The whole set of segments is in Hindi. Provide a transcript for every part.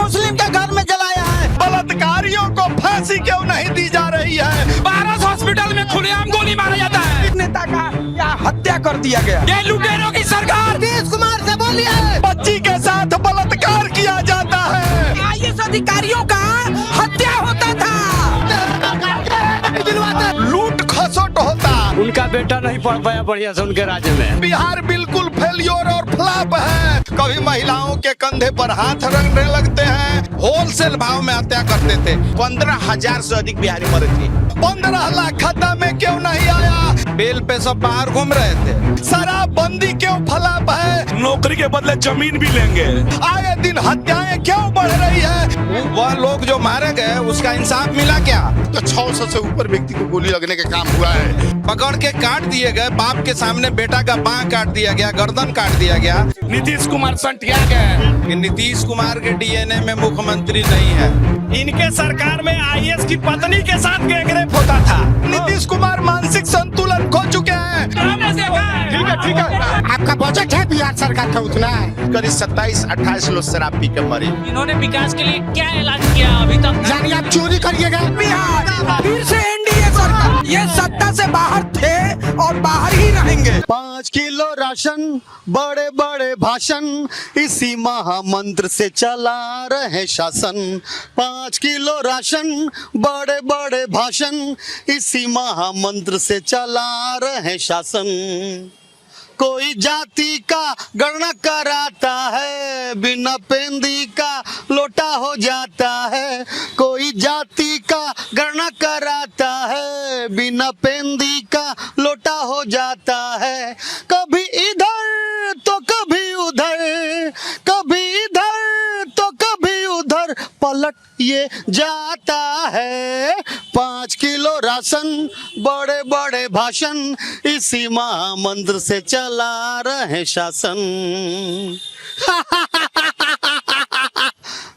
मुस्लिम के घर में जलाया है। बलात्कारियों को फांसी क्यों नहीं दी जा रही है? पारस हॉस्पिटल में खुलेआम गोली मारा जाता है। नेता का यहाँ हत्या कर दिया गया। ये लुटेरों की सरकार। नीतीश कुमार से बोलिए। बच्ची के साथ बलात्कार किया जाता है। आईएएस अधिकारियों का हत्या होता था। लूट खसोट होता। उनका बेटा नहीं पढ़ पाया बढ़िया से उनके राज्य में। बिहार बिल्कुल फेलियर और फ्लॉप है। कभी महिलाओं के कंधे पर हाथ रखने लगते हैं, होलसेल भाव में हत्या करते थे। 15,000 से अधिक बिहारी मरे थे। 15 लाख खाता में क्यों नहीं आया? बेल पे सब बाहर घूम रहे थे। शराबबंदी क्यों फ्लॉप है? नौकरी के बदले जमीन भी लेंगे। आए दिन हत्याएं क्यों बढ़ रही है? वह लोग जो मारे गए उसका इंसाफ मिला क्या? तो 600 से ऊपर व्यक्ति को गोली लगने का काम हुआ है। पकड़ के काट दिए गए, बाप के सामने बेटा का बांह काट दिया गया, गर्दन काट दिया गया। नीतीश कुमार संटिया गए। कि नीतीश कुमार के डीएनए में मुख्यमंत्री नहीं है। इनके सरकार में आईएएस की पत्नी के साथ गैंगरेप होता था। नीतीश कुमार मानसिक संतुलन खो चुके हैं। ठीक है। आपका बजट है बिहार सरकार का उतना है। करीब 27-28 लोग शराब पी के मरे। इन्होंने विकास के लिए क्या ऐलान किया अभी तक? यानी आप चोरी करिएगा। बिहार फिर से एनडीए सरकार। ये सत्ता से बाहर थे और बाहर ही रहेंगे। 5 किलो राशन, बड़े बड़े भाषण, इसी महामंत्र से चला रहे शासन। 5 किलो राशन, बड़े बड़े भाषण, इसी महामंत्र से चला रहे शासन। कोई जाति का गणना कराता है, बिना पेंदी का लोटा हो जाता है। कोई जाति का गणना कराता है, बिना पेंदी का लोटा हो जाता है। कभी इधर तो कभी उधर, कभी इधर तो कभी उधर पलट ये जाता है। 5 किलो राशन, बड़े बड़े भाषण, इसी महामंत्र से चला रहे शासन।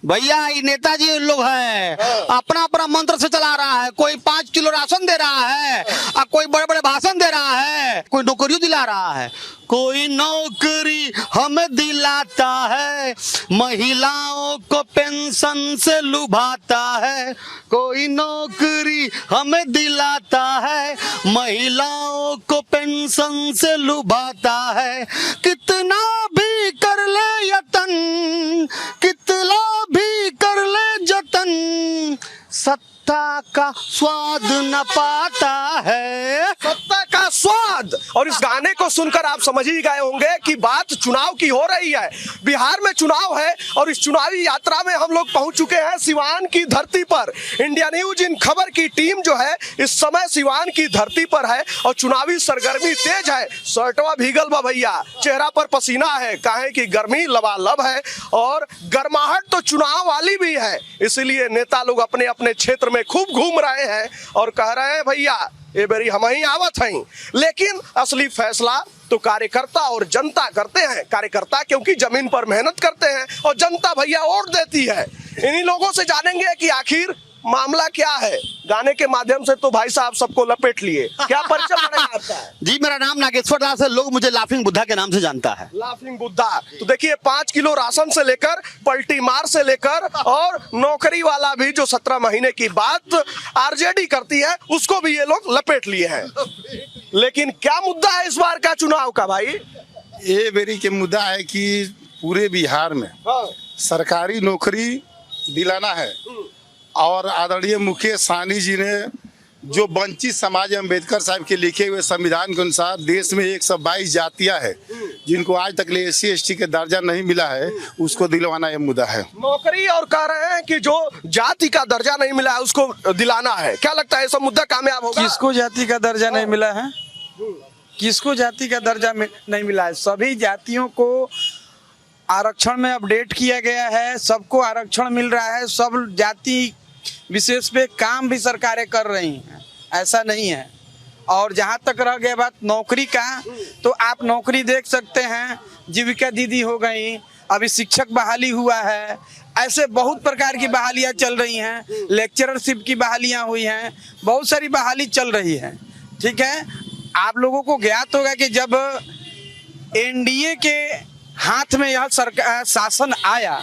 भैया ये नेताजी लोग हैं, अपना अपना मंत्र से चला रहा है। कोई 5 किलो राशन दे रहा है और कोई बड़े बड़े भाषण दे रहा है, कोई नौकरी दिला रहा है। कोई नौकरी हमें दिलाता है, महिलाओं को पेंशन से लुभाता है। कोई नौकरी हमें दिलाता है, महिलाओं को पेंशन से लुभाता है। कितना भी कर ले यतन, कितना भी कर ले जतन, सत्ता का स्वाद न पाता है। सत्ता का स्वाद। और इस गाने को सुनकर आप समझ ही गए होंगे कि बात चुनाव की हो रही है। बिहार में चुनाव है और इस चुनावी यात्रा में हम लोग पहुंच चुके हैं सिवान की धरती पर। इंडिया न्यूज इन खबर की टीम जो है इस समय सिवान की धरती पर है और चुनावी सरगर्मी तेज है। शर्टवा भीगल बा भैया, चेहरा पर पसीना है, काहे कि गर्मी लबालब है और गर्माहट तो चुनाव वाली भी है। इसीलिए नेता लोग अपने अपने क्षेत्र में खूब घूम रहे हैं और कह रहे हैं भैया ये बेरी हम ही आवत हैं। लेकिन असली फैसला तो कार्यकर्ता और जनता करते हैं। कार्यकर्ता क्योंकि जमीन पर मेहनत करते हैं और जनता भैया वोट देती है। इन्हीं लोगों से जानेंगे कि आखिर मामला क्या है। गाने के माध्यम से तो भाई साहब सबको लपेट लिए। क्या परिचय पड़ेगा आपका? जी मेरा नाम नागेश्वर दास है, लोग मुझे लाफिंग बुद्धा के नाम से जानता है। लाफिंग बुद्धा। तो देखिए 5 किलो राशन से लेकर पलटी मार से लेकर और नौकरी वाला भी जो 17 महीने की बात आरजेडी करती है उसको भी ये लोग लपेट लिए हैं। लेकिन क्या मुद्दा है इस बार का चुनाव का भाई? ये बेरी के मुद्दा है कि पूरे बिहार में सरकारी नौकरी दिलाना है और आदरणीय मुकेश सहनी जी ने जो वंचित समाज अम्बेडकर साहब के लिखे हुए संविधान के अनुसार देश में 122 जातियां हैं जिनको आज तक SC ST के दर्जा नहीं मिला है, उसको दिलवाना ये मुद्दा है। नौकरी और कह रहे हैं कि जो जाति का दर्जा नहीं मिला है उसको दिलाना है। क्या लगता है सब मुद्दा कामयाब होगा? किसको जाति का दर्जा नहीं मिला है? किसको जाति का दर्जा नहीं मिला है? सभी जातियों को आरक्षण में अपडेट किया गया है, सबको आरक्षण मिल रहा है, सब जाति विशेष पे काम भी सरकारें कर रही हैं, ऐसा नहीं है। और जहाँ तक रह गया बात नौकरी का, तो आप नौकरी देख सकते हैं, जीविका दीदी हो गई, अभी शिक्षक बहाली हुआ है, ऐसे बहुत प्रकार की बहालियाँ चल रही हैं, लेक्चररशिप की बहालियाँ हुई हैं, बहुत सारी बहाली चल रही है। ठीक है, आप लोगों को ज्ञात होगा कि जब एनडीए के हाथ में यह सरकार शासन आया,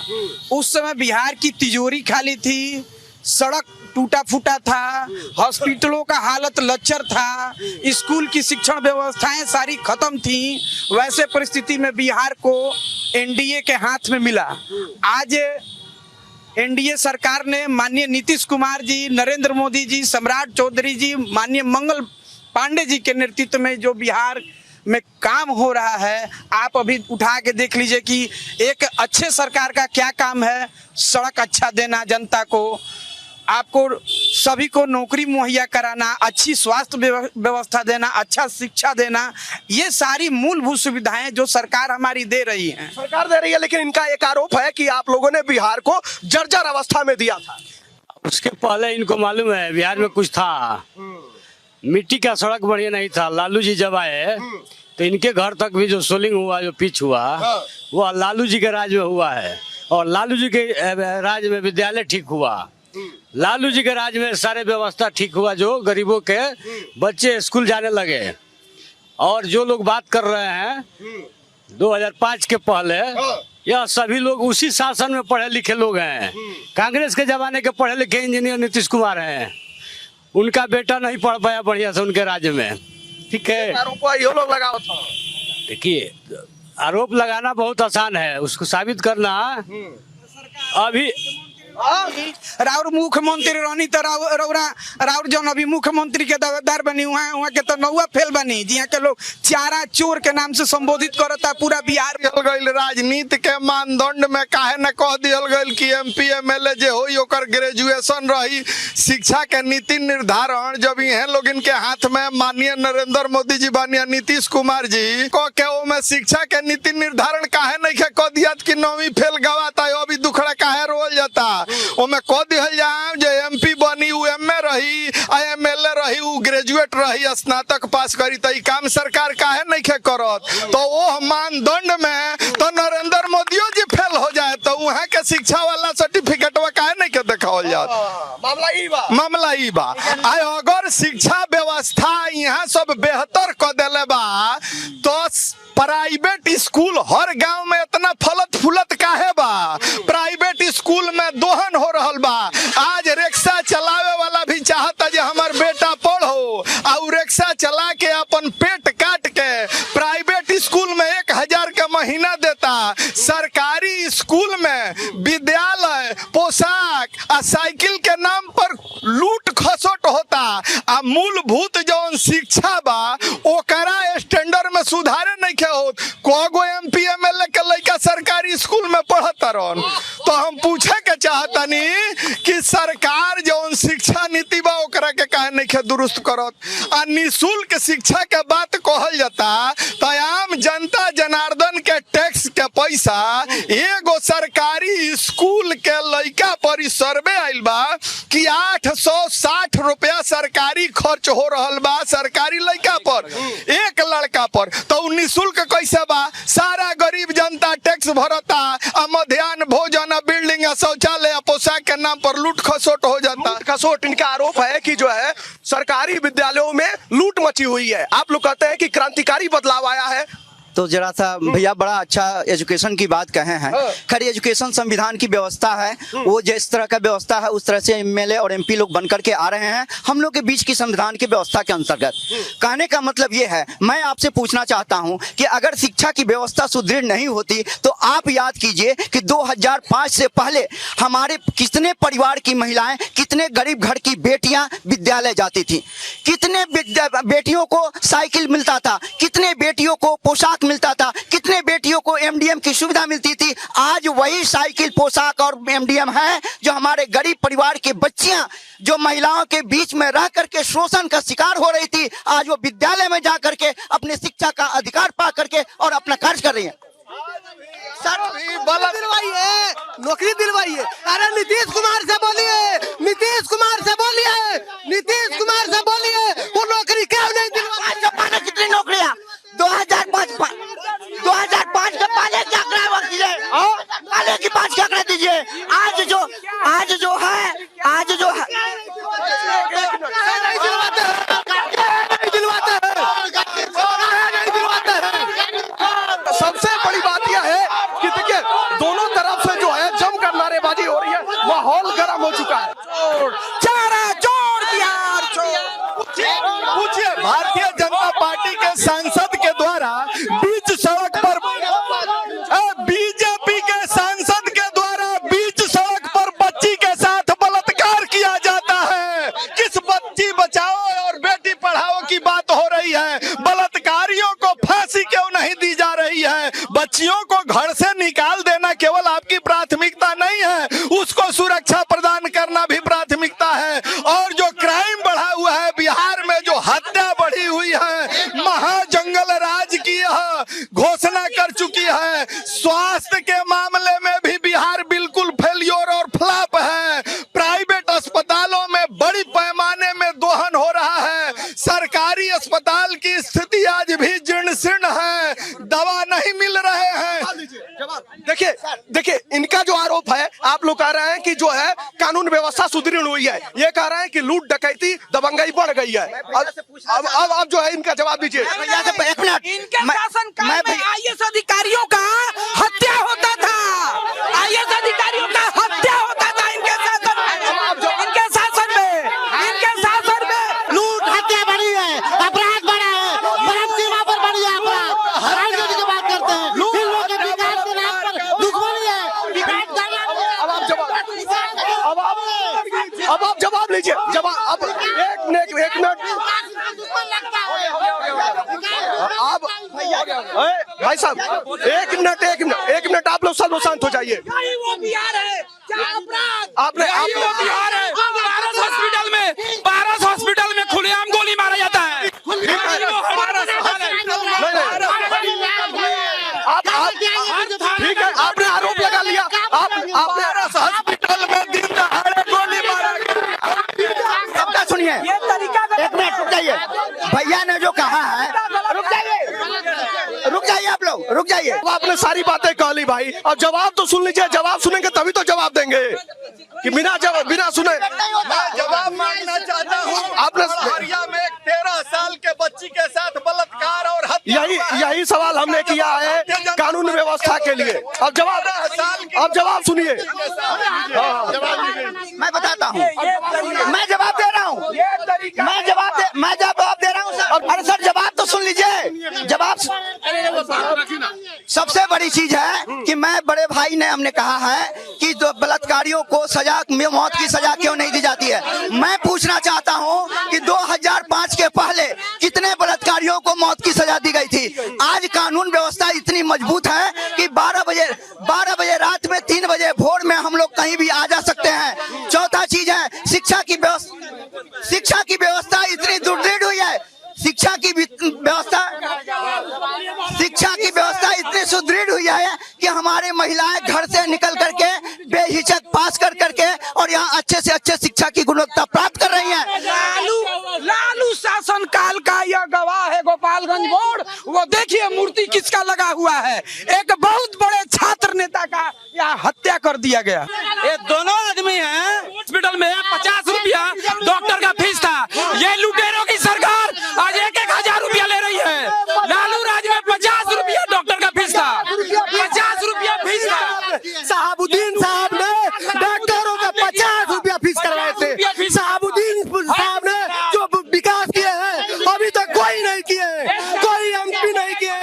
उस समय बिहार की तिजोरी खाली थी, सड़क टूटा फूटा था, हॉस्पिटलों का हालत लच्चर था, स्कूल की शिक्षण व्यवस्थाएं सारी खत्म थी। वैसे परिस्थिति में बिहार को एनडीए के हाथ में मिला। आज एनडीए सरकार ने माननीय नीतीश कुमार जी, नरेंद्र मोदी जी, सम्राट चौधरी जी, माननीय मंगल पांडे जी के नेतृत्व में जो बिहार में काम हो रहा है, आप अभी उठा के देख लीजिए कि एक अच्छे सरकार का क्या काम है। सड़क अच्छा देना जनता को, आपको सभी को नौकरी मुहैया कराना, अच्छी स्वास्थ्य व्यवस्था देना, अच्छा शिक्षा देना, ये सारी मूलभूत सुविधाएं जो सरकार हमारी दे रही है। सरकार दे रही है, लेकिन इनका एक आरोप है कि आप लोगों ने बिहार को जर्जर अवस्था में दिया था। उसके पहले इनको मालूम है बिहार में कुछ था, मिट्टी का सड़क बढ़िया नहीं था। लालू जी जब आए तो इनके घर तक भी जो सोलिंग हुआ, जो पिच हुआ, वो लालू जी के राज में हुआ है। और लालू जी के राज में विद्यालय ठीक हुआ, लालू जी के राज में सारे व्यवस्था ठीक हुआ, जो गरीबों के बच्चे स्कूल जाने लगे। और जो लोग बात कर रहे हैं 2005 के पहले, यह सभी लोग उसी शासन में पढ़े लिखे लोग हैं। कांग्रेस के जमाने के पढ़े लिखे इंजीनियर नीतीश कुमार हैं, उनका बेटा नहीं पढ़ पाया बढ़िया से उनके राज्य में। ठीक है, आरोप ये लोग लगाओ था। देखिए, आरोप लगाना बहुत आसान है, उसको साबित करना अभी राउर मुख्यमंत्री रहनी तो राउर जौन अभी मुख्यमंत्री के दावेदार बनी हुआ है, वहाँ के तो नौवा फेल बनी, जिहाँ के लोग चारा चोर के नाम से संबोधित करता पूरा बिहार। राजनीति के मानदंड में काहे न कह दियल गइल कि एमपी एमएलए जे होई ओकर ग्रेजुएशन रही। शिक्षा के नीति निर्धारण जब ये लोग इनके हाथ में माननीय नरेंद्र मोदी जी बानिया नीतीश कुमार जी को के में शिक्षा के नीति निर्धारण काहे नहीं के कह दिया कि 9वीं फेल गवाता है, अभी दुखड़ा काहे रोल जाता। ओमे कह दिहल जाए जे एमपी बनी उ एमए रही, एमएलए रही उ ग्रेजुएट रही, स्नातक पास करी, तो काम सरकार काहे नहीं खे करत। तो वो मानदंड में तो नरेंद्र मोदियो जी फेल हो जाए तो वहाँ के शिक्षा वाला सर्टिफिकेट काहे नहीं के देखावल जात। मामला ई बा अगर शिक्षा व्यवस्था यहाँ सब बेहतर कर दिले बा तो प्राइवेट स्कूल हर गांव में इतना फलत फूलत काहे बा। प्राइवेट स्कूल में दोहन हो रहल बा। आज रिक्शा चलावे वाला भी चाहता जे हमार बेटा पढ़ो, और रिक्शा चला के अपन पेट काट के प्राइवेट स्कूल में 1000 का महीना देता। सरकारी स्कूल में विद्यालय, पोशाक आ साइकिल के नाम पर लूट खसोट होता। आ मूलभूत जौन शिक्षा बा ओकरा स्टैंडर्ड में सुधारे नहीं के होत। कोगो एमपी एमएलए के लड़का सरकारी स्कूल में पढ़ता रहन। तो हम पूछे के चाहतनी कि सरकार जौन शिक्षा नीति बा ओकरा के काहे नहीं के दुरुस्त करत। आ निःशुल्क शिक्षा के बात कहल जाता तो आम जनता जनार्दन के टैक्स के पैसा एगो सरकारी स्कूल के लड़का पर सर्वे आइल बा कि 860 रुपया सरकारी खर्च हो रहल बा सरकारी लड़का पर, एक लड़का पर। तो निःशुल्क कैसे बा? सारा गरीब जनता टैक्स भरता, मध्याह्न भोजन, बिल्डिंग, शौचालय, पोशाक के नाम पर लूट खसोट हो जाता। लूट खसोट इनका आरोप है कि जो है सरकारी विद्यालयों में लूट मची हुई है। आप लोग कहते हैं कि क्रांतिकारी बदलाव आया है। तो जरा सा भैया बड़ा अच्छा एजुकेशन की बात कहे हैं। खैर एजुकेशन संविधान की व्यवस्था है, वो जिस तरह का व्यवस्था है उस तरह से एमएलए और एमपी लोग बनकर के आ रहे हैं हम लोग के बीच की संविधान की व्यवस्था के अंतर्गत। कहने का मतलब ये है, मैं आपसे पूछना चाहता हूं कि अगर शिक्षा की व्यवस्था सुदृढ़ नहीं होती तो आप याद कीजिए कि 2005 से पहले हमारे कितने परिवार की महिलाएं, कितने गरीब घर की बेटियां विद्यालय जाती थी, कितने बेटियों को साइकिल मिलता था, कितने बेटियों को पोशाक मिलता था, कितने बेटियों को एमडीएम की सुविधा मिलती थी। आज वही साइकिल, पोशाक और एमडीएम है जो हमारे गरीब परिवार के बच्चियां जो महिलाओं के बीच में रह करके शोषण का शिकार हो रही थी, आज वो विद्यालय में जा करके अपने शिक्षा का अधिकार पा करके और अपना कार्य कर रही है। दिलवाइए, नौकरी दिलवाइए। अरे नीतीश कुमार से बोलिए, नीतीश कुमार से बोलिए, नीतीश कुमार से बोलिए, वो नौकरी क्यों नहीं दिलवाई? कितनी नौकरियां 2005 के पहले क्या आंकड़ा दीजिए, पहले की बात क्या आंकड़ा दीजिए। आज जो है सबसे बड़ी बात यह है माहौल गर्म हो चुका है। चारा चोर बिहार चोर। पूछिए भारतीय जनता पार्टी के सांसद के द्वारा बीच सड़क पर बीजेपी के सांसद के द्वारा बीच सड़क पर बच्ची के साथ बलात्कार किया जाता है। किस बच्ची बचाओ और बेटी पढ़ाओ की बात हो रही है, बलात्कारियों को फांसी क्यों नहीं दी जा रही है? बच्चियों को घर से निकाल देना केवल आपकी प्राथमिकता नहीं है, उसको सुरक्षा प्रदान करना भी प्राथमिकता है। और जो क्राइम बढ़ा हुआ है बिहार में, जो हत्या बढ़ी हुई है, महाजंगल राज की घोषणा कर चुकी है। स्वास्थ्य के मामले में भी बिहार बिल्कुल फेल्योर और फ्लॉप है। प्राइवेट अस्पतालों में बड़ी पैमाने में दोहन हो रहा है। सरकारी अस्पताल की स्थिति आज भी जीर्ण शीर्ण है, दवा नहीं मिल रहे हैं। देखिए इनका जो आरोप है, आप लोग कह रहे हैं कि जो है कानून व्यवस्था सुदृढ़ हुई है, ये कह रहे हैं कि लूट डकैती दबंगई बढ़ गई है। अब जो है इनका जवाब दीजिए। एक मिनट, इनके शासनकाल में आईएएस अधिकारियों का हत्या होता था, आईएएस अधिकारियों का हत्या होता था इनके शासन में लूट हत्या बढ़ी है, अपराध बढ़ा है, मरण सीमा पर बढ़ी है अपराध। राजनीति की बात करते हैं, फिल्मों के विकास के नाम पर दुश्मनी है। अब आप जवाब लीजिए। अब एक मिनट आप भाई साहब एक मिनट आप लोग सब शांत हो जाइए। वो बिहार है, आपने बिहार है। बारह हॉस्पिटल में खुलेआम गोली मारा जाता है। ठीक है, आपने आरोप लगा लिया। आप हॉस्पिटल में दिन दहाड़े गोली मारा गया। सुनिए, ये तरीका एक मिनट रुक जाइए। भैया ने जो कहा है, रुक जाइए आप लोग, रुक जाइए। अब आपने सारी बातें कह ली भाई, अब जवाब तो सुन लीजिए। जवाब सुनेंगे तभी तो जवाब देंगे, कि बिना सुने जवाब मांगना चाहता हूँ। आपने हरिया में एक 13 साल के बच्ची के साथ बलात्कार और हत्या यही सवाल हमने किया है कानून व्यवस्था के लिए। अब जवाब सुनिए। मैं बताता हूँ, मैं जवाब दे रहा हूँ, मैं जवाब दे रहा हूँ सर। अरे सर जवाब तो सुन लीजिए। जवाब सबसे बड़ी चीज है कि मैं बड़े भाई ने हमने कहा है कि जो बलात्कारियों को मौत की सजा क्यों नहीं दी जाती है। मैं पूछना चाहता हूं कि 2005 के पहले कितने बलात्कारियों को मौत की सजा दी गई थी। आज कानून व्यवस्था इतनी मजबूत है कि 12 बजे रात में 3 बजे भोर में हम लोग कहीं भी आ जा सकते हैं। चौथा चीज है शिक्षा की व्यवस्था इतनी सुदृढ़ हुई है। शिक्षा की व्यवस्था इतनी सुदृढ़ हुई है कि हमारे महिलाएं घर से निकल करके बेहिचक पास कर करके और यहाँ अच्छे से अच्छे शिक्षा की गुणवत्ता प्राप्त कर रही हैं। लालू शासन काल का यह गवाह है गोपालगंज बोर्ड। वो देखिए मूर्ति किसका लगा हुआ है, एक बहुत बड़े छात्र नेता का यहाँ हत्या कर दिया गया। ये दोनों आदमी हैं हॉस्पिटल में 50 रुपया डॉक्टर का फीस था। ये लुटेरों की सरकार आज 1,000 रुपया ले रही है। लालू राज में 50 रुपया डॉक्टर का फीस था, 50 रुपया फीस था। शहाबुद्दीन साहब ने डॉक्टरों का 50 रुपया फीस करवाए थे। शहाबुद्दीन साहब ने जो विकास किए हैं अभी तक कोई नहीं किए, कोई एमपी नहीं किए।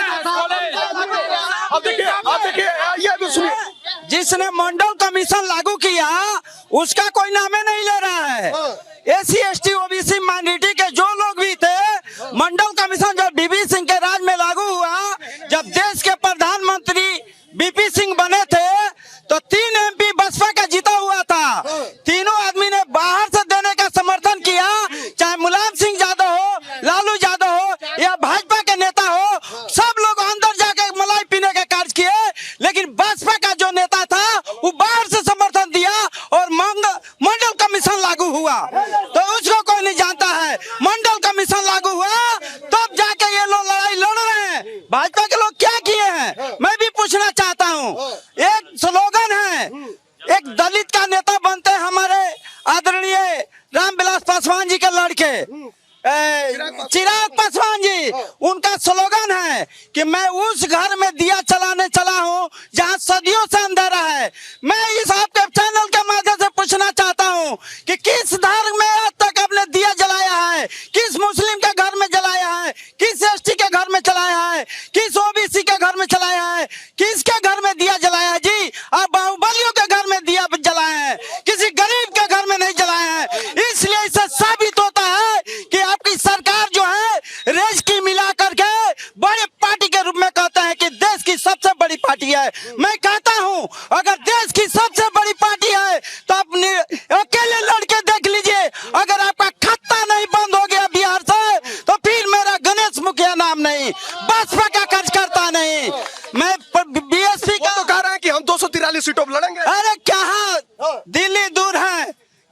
अब देखिए ये भी सुनिए। जिसने मंडल कमीशन लागू किया उसका कोई नामे नहीं ले रहा है। SC ST OBC माइनॉरिटी के जो लोग भी थे, मंडल कमीशन जब DB सिंह के राज में लागू हुआ, जब देश के प्रधानमंत्री BP सिंह बने थे तो 3 MP बसपा का जीता हुआ था। तीनों आदमी ने बाहर से देने का समर्थन किया, चाहे मुलायम सिंह यादव हो, लालू यादव हो या भाजपा के नेता हो, सब लोग अंदर जाके मलाई पीने के कार्य किए। लेकिन बसपा का जो नेता था वो बाहर से समर्थन दिया और मंडल कमीशन लागू हुआ। तो उसको कोई नहीं जानता है। मंडल कमीशन लागू हुआ तब जाके ये लोग लड़ाई लड़ रहे हैं। भाजपा के लोग क्या किए हैं मैं भी पूछना चाहता हूँ। एक स्लोगन है, एक दलित का नेता बनते हमारे आदरणीय रामविलास पासवान जी के लड़के चिराग पासवान जी, उनका स्लोगन है कि मैं उस घर में दिया चलाने चला हूं जहां सदियों से अंधेरा है। मैं इस आपके चैनल के माध्यम से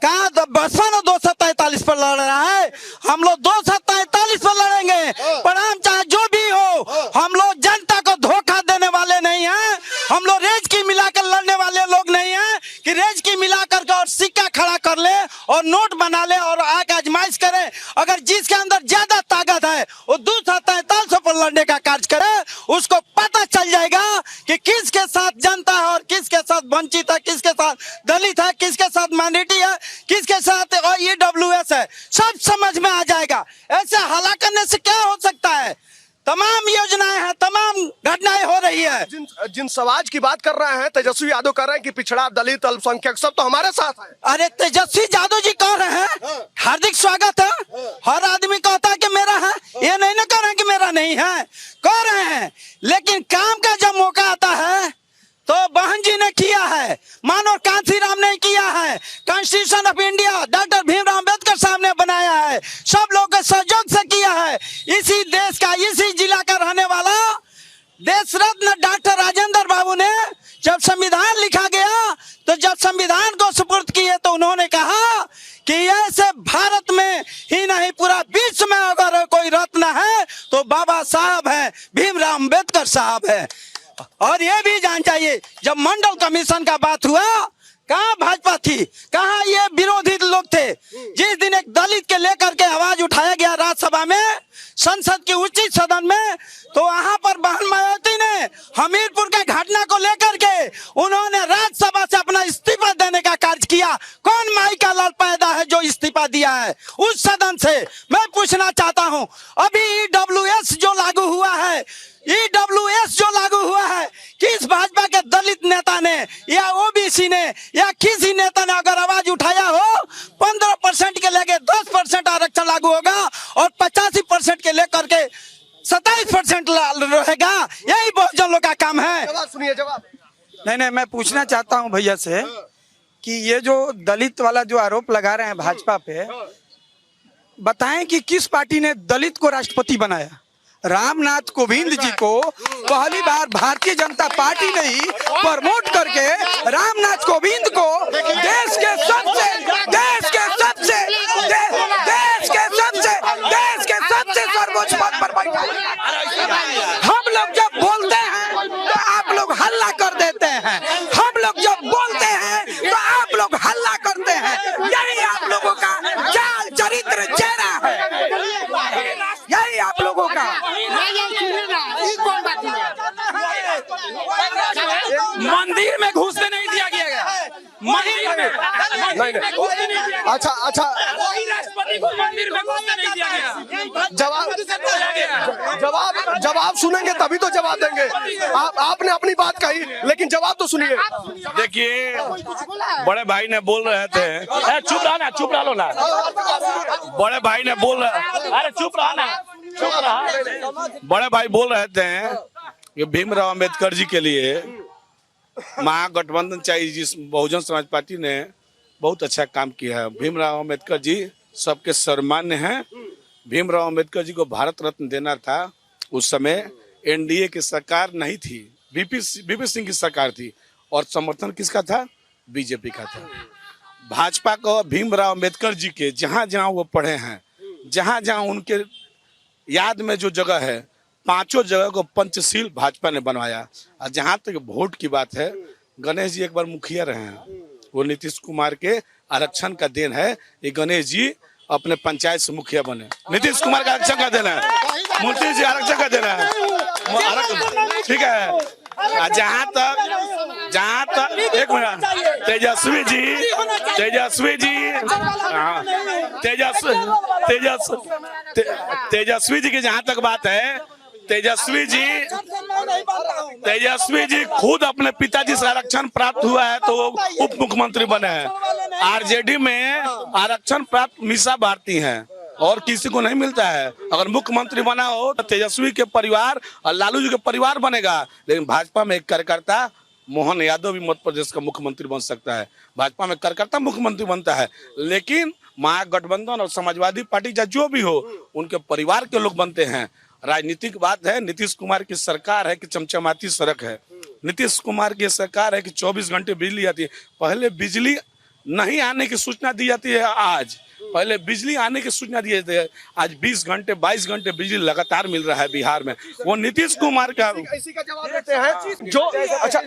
कहाँ बसपा ने 243 पर लड़ रहा है, हम लोग 243 पर लड़ेंगे। परिणाम चाहे जो भी हो, हम लोग जनता को धोखा देने वाले नहीं हैं। हम लोग रेज की मिलाकर लड़ने वाले लोग नहीं हैं कि रेज की मिलाकर के और सिक्का खड़ा कर ले और नोट बना ले और आके आजमाइश करे। अगर जिसके अंदर ज्यादा ताकत है वो 243 पर लड़ने का कार्य करे, उसको पता चल जाएगा कि किसके साथ जनता है और किसके साथ वंचित है, किसके साथ दलित है, किसके साथ माइनॉरिटी है, किसके साथ EWS है, सब समझ में आ जाएगा। ऐसे हला करने से क्या हो सकता है? तमाम योजनाएं हैं, तमाम घटनाएं हो रही है। जिन समाज की बात कर रहे हैं, तेजस्वी यादव कह रहे हैं कि पिछड़ा, दलित, अल्पसंख्यक सब तो हमारे साथ है। अरे तेजस्वी यादव जी कह रहे हैं, हार्दिक स्वागत है। हर आदमी कहता है कि मेरा है, ये नहीं ना कह रहे हैं कि मेरा नहीं है, कह रहे हैं। लेकिन काम का जब मौका आता है तो बहन जी ने किया है, मानव कांसीराम ने किया है, constitution of India doctor Bhimrao Ambedkar साहब ने बनाया है, सब लोग के सहयोग से किया है। इसी देश का, इसी जिला का रहने वाला देश रत्न डॉक्टर राजेंद्र बाबू ने जब संविधान लिखा गया, तो जब संविधान को सुपुर्द किए तो उन्होंने कहा कि ऐसे भारत में ही नहीं पूरा विश्व में अगर कोई रत्न है तो बाबा साहब है, भीमराव अम्बेडकर साहब है। और ये भी जान चाहिए, जब मंडल कमीशन का बात हुआ, कहाँ भाजपा थी, कहाँ ये विरोधी लोग थे? जिस दिन एक दलित के लेकर के आवाज उठाया गया राज्यसभा में, संसद की उच्च सदन में, तो वहां पर बहन मायावती ने हमीरपुर के घटना को लेकर के उन्होंने राज्यसभा से अपना इस्तीफा देने का कार्य किया। कौन माई का लाल पैदा है जो इस्तीफा दिया है उस सदन से? मैं पूछना चाहता हूं, अभी EWS जो लागू हुआ है, EWS जो लागू हुआ है, किस भाजपा के दलित नेता ने या OBC ने या किसी नेता ने अगर आवाज उठाया हो? 15% के लेके 10% आरक्षण लागू होगा और 85% के लेकर के 27% रहेगा। यही बहुजन लोग का काम है। जवाब सुनिए, जवाब। नहीं, मैं पूछना चाहता हूं भैया से कि ये जो दलित वाला जो आरोप लगा रहे हैं भाजपा पे, बताएं कि किस पार्टी ने दलित को राष्ट्रपति बनाया? रामनाथ कोविंद जी को पहली बार भारतीय जनता पार्टी ने ही प्रमोट करके रामनाथ कोविंद को देश के सबसे सर्वोच्च पद पर बैठा। हम लोग जब बोलते हैं तो आप लोग हल्ला कर देते हैं, हम लोग जब बोलते हैं तो आप लोग हल्ला करते हैं। यही आप लोगों का चाल चरित्र चेहरा है, यही आप लोगों का। मंदिर में घुसने नहीं दिया गया, मंदिर में घुसने नहीं दिया गया। अच्छा, वही राष्ट्रपति को मंदिर में घुसने नहीं दिया गया। जवाब सुनेंगे तभी तो जवाब देंगे। आपने अपनी बात कही, लेकिन जवाब तो सुनिए। देखिए, बड़े भाई ने बोल रहे थे, चुप रहा ना, चुप रहो ना। बड़े भाई ने बोल रहे, अरे चुप रहा ना, चुप रहा। बड़े भाई बोल रहे थे कि भीमराव अम्बेडकर जी के लिए महागठबंधन चाहिए, जिस बहुजन समाज पार्टी ने बहुत अच्छा काम किया है। भीमराव अम्बेडकर जी सबके सर्वमान्य हैं। भीमराव अम्बेडकर जी को भारत रत्न देना था, उस समय NDA की सरकार नहीं थी, VP सिंह की सरकार थी, और समर्थन किसका था? BJP का था। भाजपा को भीमराव अम्बेडकर जी के जहाँ जहाँ वो पढ़े हैं, जहाँ जहाँ उनके याद में जो जगह है, 5 जगह को पंचशील भाजपा ने बनवाया। और जहाँ तक वोट की बात है, गणेश जी एक बार मुखिया रहे हैं, वो नीतीश कुमार के आरक्षण का देन है। ये गणेश जी अपने पंचायत से मुखिया बने, नीतीश कुमार का आरक्षण का देना है, मूर्ति जी आरक्षण का देना है, ठीक है। जहाँ तक एक मिनट, तेजस्वी जी की जहाँ तक बात है, तेजस्वी जी खुद अपने पिताजी से आरक्षण प्राप्त हुआ है तो उप मुख्यमंत्री बने हैं। RJD में आरक्षण प्राप्त मीसा भारती हैं और किसी को नहीं मिलता है। अगर मुख्यमंत्री बना हो तो तेजस्वी के परिवार और लालू जी के परिवार बनेगा, लेकिन भाजपा में एक कार्यकर्ता मोहन यादव भी मध्य प्रदेश का मुख्यमंत्री बन सकता है। भाजपा में कार्यकर्ता मुख्यमंत्री बनता है, लेकिन महागठबंधन और समाजवादी पार्टी या जो भी हो, उनके परिवार के लोग बनते हैं। राजनीतिक बात है, नीतीश कुमार की सरकार है कि चमचमाती सड़क है। नीतीश कुमार की सरकार है कि 24 घंटे बिजली आती है। पहले बिजली नहीं आने की सूचना दी जाती है। आज पहले बिजली आने की सूचना दी जाती है, आज 20 घंटे 22 घंटे बिजली लगातार मिल रहा है बिहार में। वो नीतीश कुमार का इसी का जवाब देते हैं जो अच्छा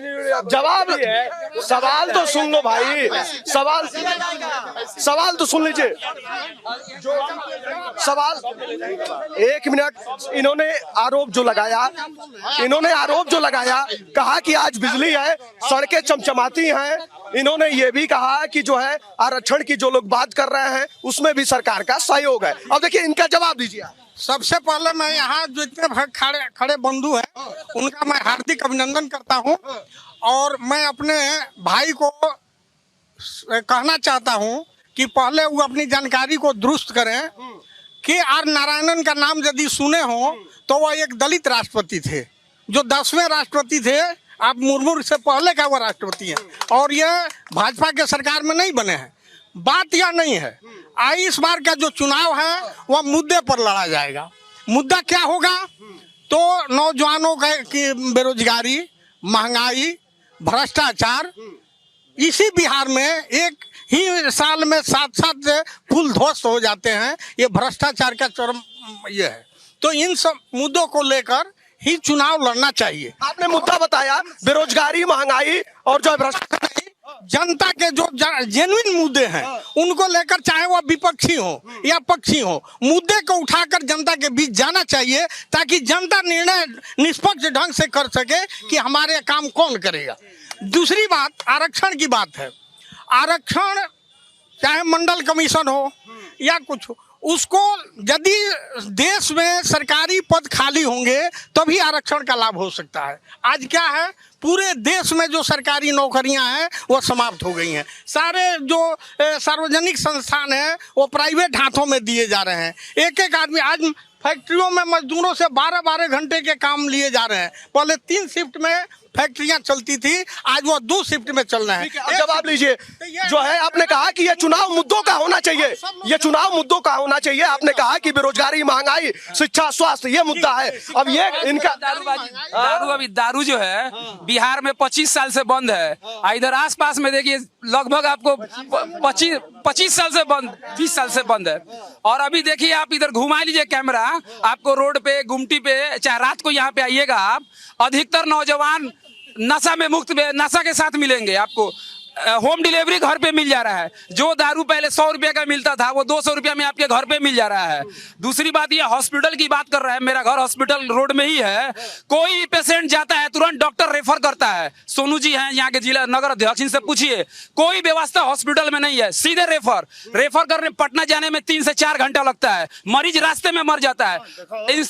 जवाब सवाल तो सुन लो भाई, सवाल तो सुन लीजिए। जो सवाल 1 मिनट, इन्होंने आरोप जो लगाया कहा कि आज बिजली है, सड़कें चमचमाती हैं। इन्होंने ये भी कहा कि जो है आरक्षण की जो लोग बात कर रहे हैं उसमें भी सरकार का सहयोग है। अब देखिए इनका जवाब दीजिए। सबसे पहले मैं यहाँ जितने खड़े बंधु हैं उनका मैं हार्दिक अभिनंदन करता हूँ, और मैं अपने भाई को कहना चाहता हूँ कि पहले वो अपनी जानकारी को दुरुस्त करें। कि आर नारायणन का नाम यदि सुने हो तो वह एक दलित राष्ट्रपति थे, जो 10वें राष्ट्रपति थे। आप मुर्मू से पहले का वो राष्ट्रपति हैं, और ये भाजपा के सरकार में नहीं बने हैं। बात यह नहीं है, इस बार का जो चुनाव है वह मुद्दे पर लड़ा जाएगा। मुद्दा क्या होगा? तो नौजवानों की बेरोजगारी, महंगाई, भ्रष्टाचार। इसी बिहार में एक ही साल में 7 पुल ध्वस्त हो जाते हैं। ये भ्रष्टाचार का चरम ये है। तो इन सब मुद्दों को लेकर ही चुनाव लड़ना चाहिए। आपने मुद्दा बताया बेरोजगारी, महंगाई और जो भ्रष्टाचार। जनता के जो जेन्युइन मुद्दे हैं उनको लेकर, चाहे वह विपक्षी हो या पक्षी हो, मुद्दे को उठाकर जनता के बीच जाना चाहिए, ताकि जनता निर्णय निष्पक्ष ढंग से कर सके कि हमारे काम कौन करेगा। दूसरी बात आरक्षण की बात है। आरक्षण चाहे मंडल कमीशन हो या कुछ हो, उसको यदि देश में सरकारी पद खाली होंगे तभी आरक्षण का लाभ हो सकता है। आज क्या है, पूरे देश में जो सरकारी नौकरियां हैं वो समाप्त हो गई हैं। सारे जो सार्वजनिक संस्थान हैं वो प्राइवेट हाथों में दिए जा रहे हैं। एक आदमी, आज फैक्ट्रियों में मजदूरों से 12-12 घंटे के काम लिए जा रहे हैं। पहले 3 शिफ्ट में फैक्ट्रियां चलती थी, आज वो 2 शिफ्ट में चल रहे हैं। जवाब लीजिए। जो है आपने कहा कि ये चुनाव मुद्दों का होना चाहिए, ये चुनाव मुद्दों का होना चाहिए। आपने कहा कि बेरोजगारी, महंगाई, शिक्षा, स्वास्थ्य ये मुद्दा है। अब ये इनका दारू जो है बिहार में 25 साल से बंद है। इधर आसपास में देखिए लगभग आपको 25 साल से बंद, 20 साल से बंद है। और अभी देखिए आप इधर घुमा लीजिए कैमरा, आपको रोड पे, गुमटी पे, चाहे रात को यहाँ पे आइएगा आप, अधिकतर नौजवान नशा में मुक्त, नशा के साथ मिलेंगे आपको। होम डिलीवरी घर पे मिल जा रहा है। जो दारू पहले 100 रुपये का मिलता था वो 200 रुपये में आपके घर पे मिल जा रहा है। दूसरी बात ये हॉस्पिटल की बात कर रहा है, मेरा घर हॉस्पिटल रोड में ही है। कोई पेशेंट जाता है तुरंत डॉक्टर रेफर करता है। सोनू जी हैं यहाँ के जिला नगर अध्यक्ष, इनसे पूछिए, कोई व्यवस्था हॉस्पिटल में नहीं है, सीधे रेफर करने पटना जाने में 3 से 4 घंटा लगता है, मरीज रास्ते में मर जाता है।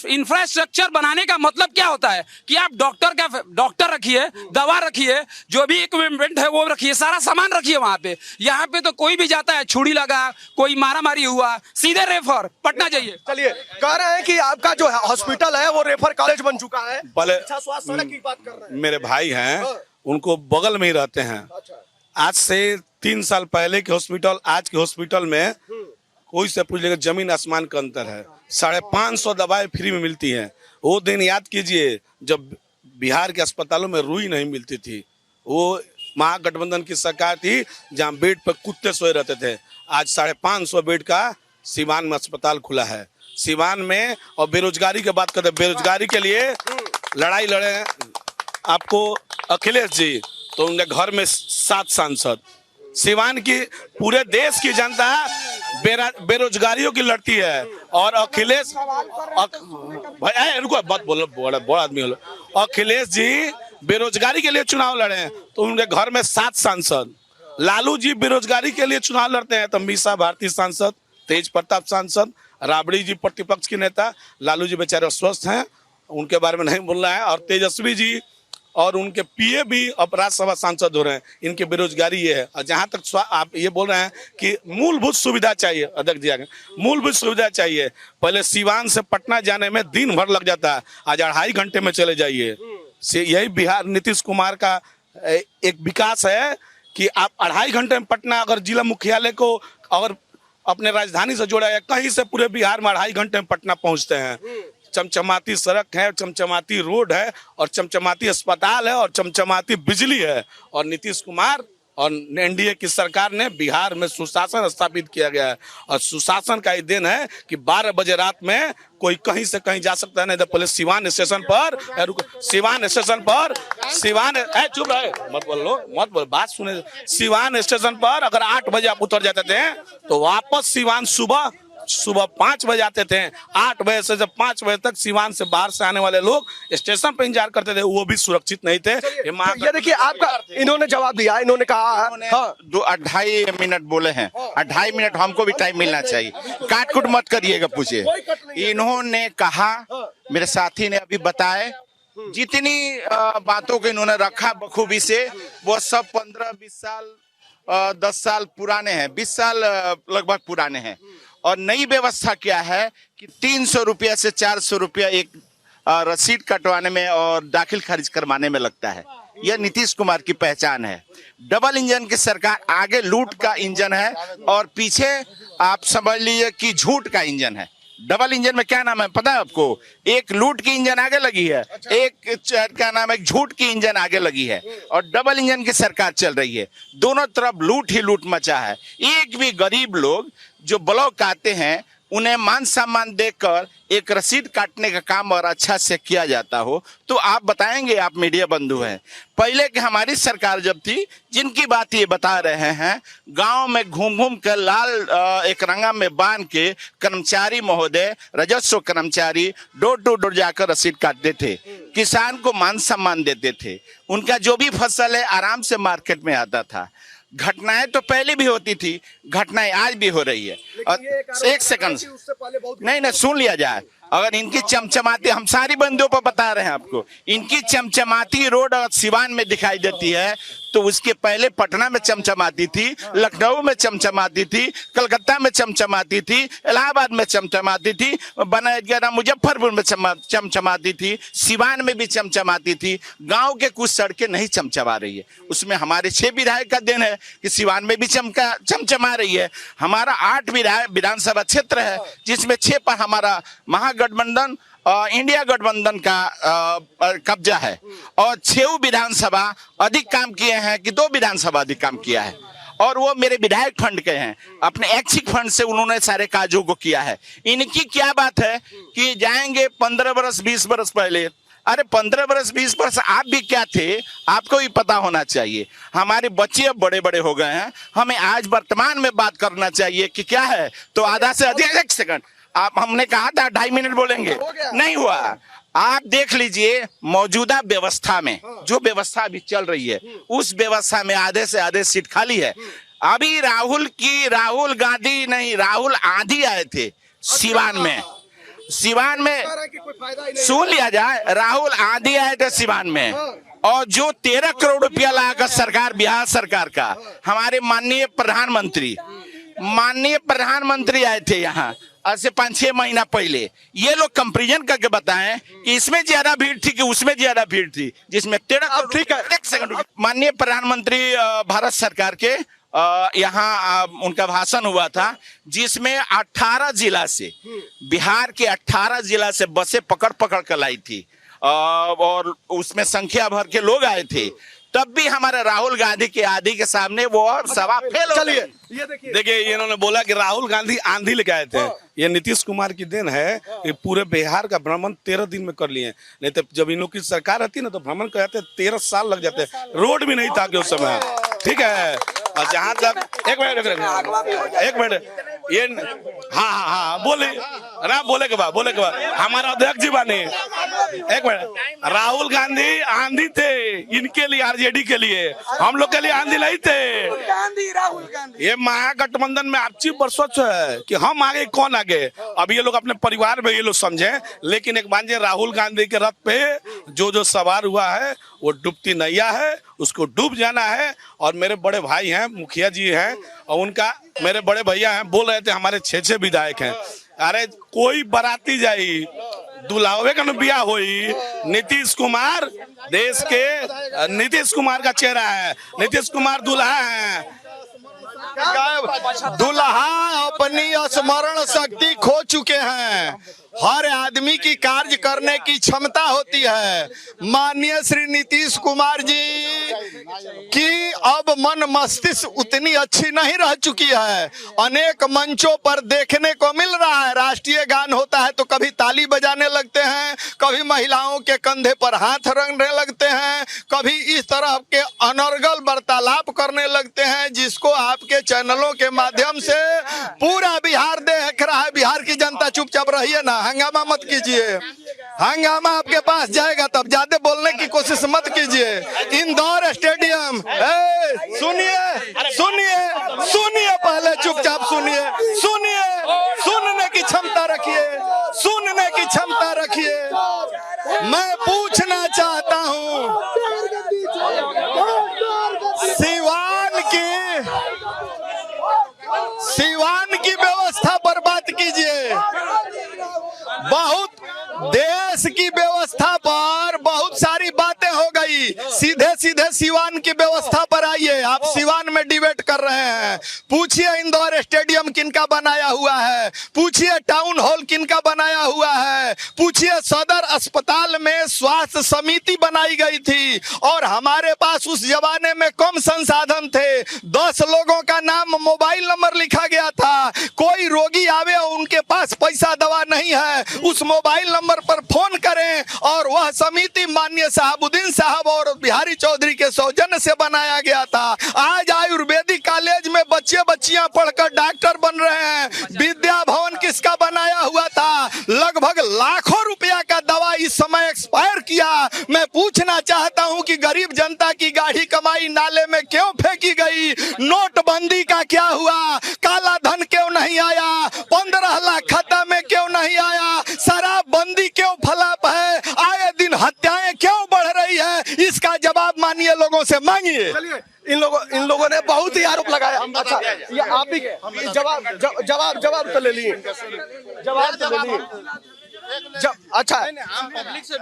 इंफ्रास्ट्रक्चर बनाने का मतलब क्या होता है कि आप डॉक्टर रखिए, दवा रखिए, जो भी इक्विपमेंट है वो रखिए, सारा सामान रखिए वहां पे। यहाँ पे तो कोई भी जाता है, छुरी लगा, कोई मारामारी हुआ, सीधे रेफर पटना जाइए। चलिए, कह रहे हैं कि आपका जो हॉस्पिटल है वो रेफर कॉलेज बन चुका है। पहले स्वास्थ्य सड़क की बात कर रहे हैं। मेरे भाई हैं, उनको बगल में ही रहते हैं। आज से 3 साल पहले के हॉस्पिटल, आज के हॉस्पिटल में कोई से पूछ लेगा, जमीन आसमान का अंतर है। 550 दवाएं फ्री में मिलती हैं। वो दिन याद कीजिए जब बिहार के अस्पतालों में रुई नहीं मिलती थी। वो महागठबंधन की सरकार थी जहां बेड पर कुत्ते सोए रहते थे। आज 550 बेड का सीवान में अस्पताल खुला है। सीवान में, और बेरोजगारी की बात करते हैं, बेरोजगारी के लिए लड़ाई लड़े आपको अखिलेश जी, तो उनके घर में 7 सांसद। सीवान की पूरे देश की जनता बेरोजगारियों की लड़ती है, और अखिलेश भाई रुको, बात बोलो, बड़ा आदमी हो। अखिलेश जी बेरोजगारी के लिए चुनाव लड़े हैं तो उनके घर में 7 सांसद। लालू जी बेरोजगारी के लिए चुनाव लड़ते हैं तो मीसा भारती सांसद, तेज प्रताप सांसद, राबड़ी जी प्रतिपक्ष के नेता। लालू जी बेचारे स्वस्थ हैं, उनके बारे में नहीं बोल रहा है। और तेजस्वी जी और उनके पीए भी अब राज्यसभा सांसद हो रहे हैं। इनकी बेरोजगारी ये है। और जहां तक आप ये बोल रहे हैं कि मूलभूत सुविधा चाहिए, अध्यक्ष जी मूलभूत सुविधा चाहिए। पहले सीवान से पटना जाने में दिन भर लग जाता है, आज 2.5 घंटे में चले जाइए। यही बिहार नीतीश कुमार का एक विकास है कि आप 2.5 घंटे में पटना, अगर जिला मुख्यालय को अगर अपने राजधानी से जोड़ा है, कहीं से पूरे बिहार में 2.5 घंटे में पटना पहुंचते हैं। चमचमाती सड़क है, चमचमाती रोड है, और चमचमाती अस्पताल है, और चमचमाती बिजली है। और नीतीश कुमार और एनडीए की सरकार ने बिहार में सुशासन स्थापित किया गया है। और सुशासन का ही दिन है कि 12 बजे रात में कोई कहीं से कहीं जा सकता है। नहीं तो पुलिस सिवान स्टेशन पर चुप रहे, मत बोल, बात सुने। सिवान स्टेशन पर अगर 8 बजे आप उतर जाते थे तो वापस सिवान सुबह 5 बजे आते थे। 8 बजे से जब 5 बजे तक सिवान से बाहर से आने वाले लोग स्टेशन पर इंतजार करते थे, वो भी सुरक्षित नहीं थे। ये देखिए आपका इन्होंने जवाब दिया, इन्होंने कहा हाँ 2-2.5 मिनट बोले हैं, 2.5 मिनट हमको भी टाइम मिलना चाहिए। काट कुट मत करिएगा, पूछिए। इन्होंने कहा, मेरे साथी ने अभी बताए, जितनी बातों को इन्होंने रखा बखूबी से, वो सब 15-20 साल 10 साल पुराने हैं, 20 साल लगभग पुराने हैं। और नई व्यवस्था क्या है कि 300 रुपया से 400 रुपया एक रसीद कटवाने में और दाखिल खारिज करवाने में लगता है। यह नीतीश कुमार की पहचान है। डबल इंजन की सरकार, आगे लूट का इंजन है और पीछे आप समझ लीजिए कि झूठ का इंजन है। डबल इंजन में क्या नाम है पता है आपको? एक लूट की इंजन आगे लगी है, एक क्या नाम है, झूठ की इंजन आगे लगी है, और डबल इंजन की सरकार चल रही है। दोनों तरफ लूट ही लूट मचा है। एक भी गरीब लोग जो ब्लॉक आते हैं उन्हें मान सम्मान देकर एक रसीद काटने का काम और अच्छा से किया जाता हो तो आप बताएंगे, आप मीडिया बंधु हैं। पहले की हमारी सरकार जब थी, जिनकी बात ये बता रहे हैं, गांव में घूम घूम कर लाल एक रंगा में बांध के कर्मचारी महोदय, राजस्व कर्मचारी डोर टू डोर जाकर रसीद काटते थे, किसान को मान सम्मान देते थे, उनका जो भी फसल है आराम से मार्केट में आता था। घटनाएं तो पहले भी होती थी, घटनाएं आज भी हो रही है। और एक सेकंड, नहीं सुन लिया जाए। अगर इनकी चमचमाती, हम सारी बंदियों पर बता रहे हैं आपको, इनकी चमचमाती रोड अगर सिवान में दिखाई देती है तो उसके पहले पटना में चमचमाती थी, लखनऊ में चमचमाती थी, कलकत्ता में चमचमाती थी, इलाहाबाद में चमचमाती थी, मुजफ्फरपुर में चमचमाती थी, सिवान में भी चमचमाती थी। गांव के कुछ सड़कें नहीं चमचमा रही है। उसमें हमारे 6 विधायक का दिन है कि सिवान में भी चमचमा रही है। हमारा 8 विधानसभा क्षेत्र है, जिसमें 6 पर हमारा महागठबंधन इंडिया गठबंधन का कब्जा है, और 6 विधानसभा अधिक काम किए हैं कि 2 विधानसभा अधिक काम किया है, और वो मेरे विधायक फंड के हैं। अपने ऐच्छिक फंड से उन्होंने सारे काजों को किया है। इनकी क्या बात है कि जाएंगे 15 बरस 20 बरस पहले। अरे 15 बरस 20 बरस आप भी क्या थे, आपको भी पता होना चाहिए। हमारे बच्चे अब बड़े बड़े हो गए हैं, हमें आज वर्तमान में बात करना चाहिए कि क्या है। तो आधा से अधिक, एक सेकंड, आप, हमने कहा था 2.5 मिनट बोलेंगे, नहीं हुआ। आप देख लीजिए मौजूदा व्यवस्था में, जो व्यवस्था अभी चल रही है, उस व्यवस्था में आधे से आधे सीट खाली है। अभी राहुल गांधी नहीं, राहुल आंधी आए थे सिवान में सुन लिया जाए, राहुल आंधी आए थे सिवान में, और जो 13 करोड़ रुपया लाकर सरकार, बिहार सरकार का, हमारे माननीय प्रधानमंत्री आए थे यहाँ आज से 5-6 महीना पहले। ये लोग कंपेरिजन करके बताएं कि इसमें ज्यादा भीड़ थी कि उसमें ज्यादा भीड़ थी, जिसमें 13 करोड़। ठीक है, एक सेकंड। माननीय प्रधानमंत्री भारत सरकार के यहाँ उनका भाषण हुआ था, जिसमें 18 जिला से, बिहार के 18 जिला से बसें पकड़ कर लाई थी, और उसमें संख्या भर के लोग आए थे। तब भी हमारे राहुल गांधी के आंधी के सामने वो सभा फेल हो गई। ये देखिए इन्होंने बोला कि राहुल गांधी आंधी लेके आए थे। ये नीतीश कुमार की देन है कि पूरे बिहार का भ्रमण 13 दिन में कर लिए। नहीं तो जब इन लोग की सरकार रहती ना तो भ्रमण करते 13 साल लग जाते, रोड भी नहीं था कि उस समय। ठीक है, और जहां तक एक मिनट ये हाँ बोले ना, बोले के बाद हमारा अध्यक्ष जी बानी, एक मिनट, राहुल गांधी आंधी थे इनके लिए, आरजेडी के लिए, हम लोग के लिए आंधी नहीं थे। राहुल गांधी ये महागठबंधन में आपसी वर्चस्व है कि हम आगे कौन आगे। अब ये लोग अपने परिवार में ये लोग समझे, लेकिन एक मान राहुल गांधी के रथ पे जो सवार हुआ है वो डूबती नैया है, उसको डूब जाना है। और मेरे बड़े भाई हैं, मुखिया जी हैं, और उनका मेरे बड़े भैया हैं, बोल रहे थे हमारे 6 विधायक हैं। अरे कोई बाराती जाई, दुल्हावे का बियाह हुई, नीतीश कुमार देश के, नीतीश कुमार का चेहरा है, नीतीश कुमार दूल्हा है। दुल्हा अपनी स्मरण शक्ति खो चुके हैं। हर आदमी की कार्य करने की क्षमता होती है। माननीय श्री नीतीश कुमार जी की अब मन मस्तिष्क उतनी अच्छी नहीं रह चुकी है। अनेक मंचों पर देखने को मिल रहा है, राष्ट्रीय गान होता है तो कभी ताली बजाने लगते हैं, कभी महिलाओं के कंधे पर हाथ रखने लगते हैं, कभी इस तरह के अनर्गल वार्तालाप करने लगते हैं, जिसको आपके चैनलों के माध्यम से पूरा बिहार देख रहा है। बिहार की जनता चुपचाप रहिए ना, हंगामा मत कीजिए। हंगामा आपके पास जाएगा तब ज्यादा बोलने की कोशिश मत कीजिए। इंदौर स्टेडियम, सुनिए सुनिए सुनिए, पहले चुपचाप सुनिए, सुनिए, सुनने की क्षमता रखिए, सुनने की क्षमता रखिए। मैं पूछना चाहता हूँ, सिवान की व्यवस्था पर बात कीजिए। बहुत देश की व्यवस्था पर बहुत सारी बातें हो गई, सीधे सीधे सिवान की व्यवस्था पर आइए। आप सिवान में डिबेट कर रहे हैं। पूछिए इंदौर स्टेडियम किनका बनाया हुआ है, पूछिए टाउन हॉल किनका बनाया हुआ है, पूछिए सदर अस्पताल में स्वास्थ्य समिति बनाई गई थी और हमारे पास उस जमाने में कम संसाधन थे। 10 लोगों का नाम, मोबाइल नंबर लिखा गया था। कोई रोगी आवे और उनके पास पैसा दवा नहीं है, उस मोबाइल नंबर पर फोन करें और वह समिति माननीय शहाबुद्दीन साहब और बिहारी चौधरी के सौजन्य से बनाया गया था। आज आयुर्वेदिक कॉलेज में बच्चे बच्चियां पढ़कर डॉक्टर बन रहे हैं। विद्या भवन किसका बनाया हुआ था? लगभग लाखों रुपया का दवा इस समय एक्सपायर किया। मैं पूछना चाहता हूं कि गरीब जनता की गाढ़ी कमाई नाले में क्यों फेंकी गई? नोटबंदी का क्या हुआ? काला धन क्यों नहीं आया? 15 लाख खाता में क्यों नहीं आया? शराबबंदी क्यों फलाप है? आए दिन हत्याएं क्यों बढ़ रही है? इसका जवाब माननीय लोगों से मांगिए। इन लोगों ने बहुत ही आरोप लगाया। अच्छा, ये आप ही जवाब तो ले लिए, जवाब तो ले लिए। अच्छा,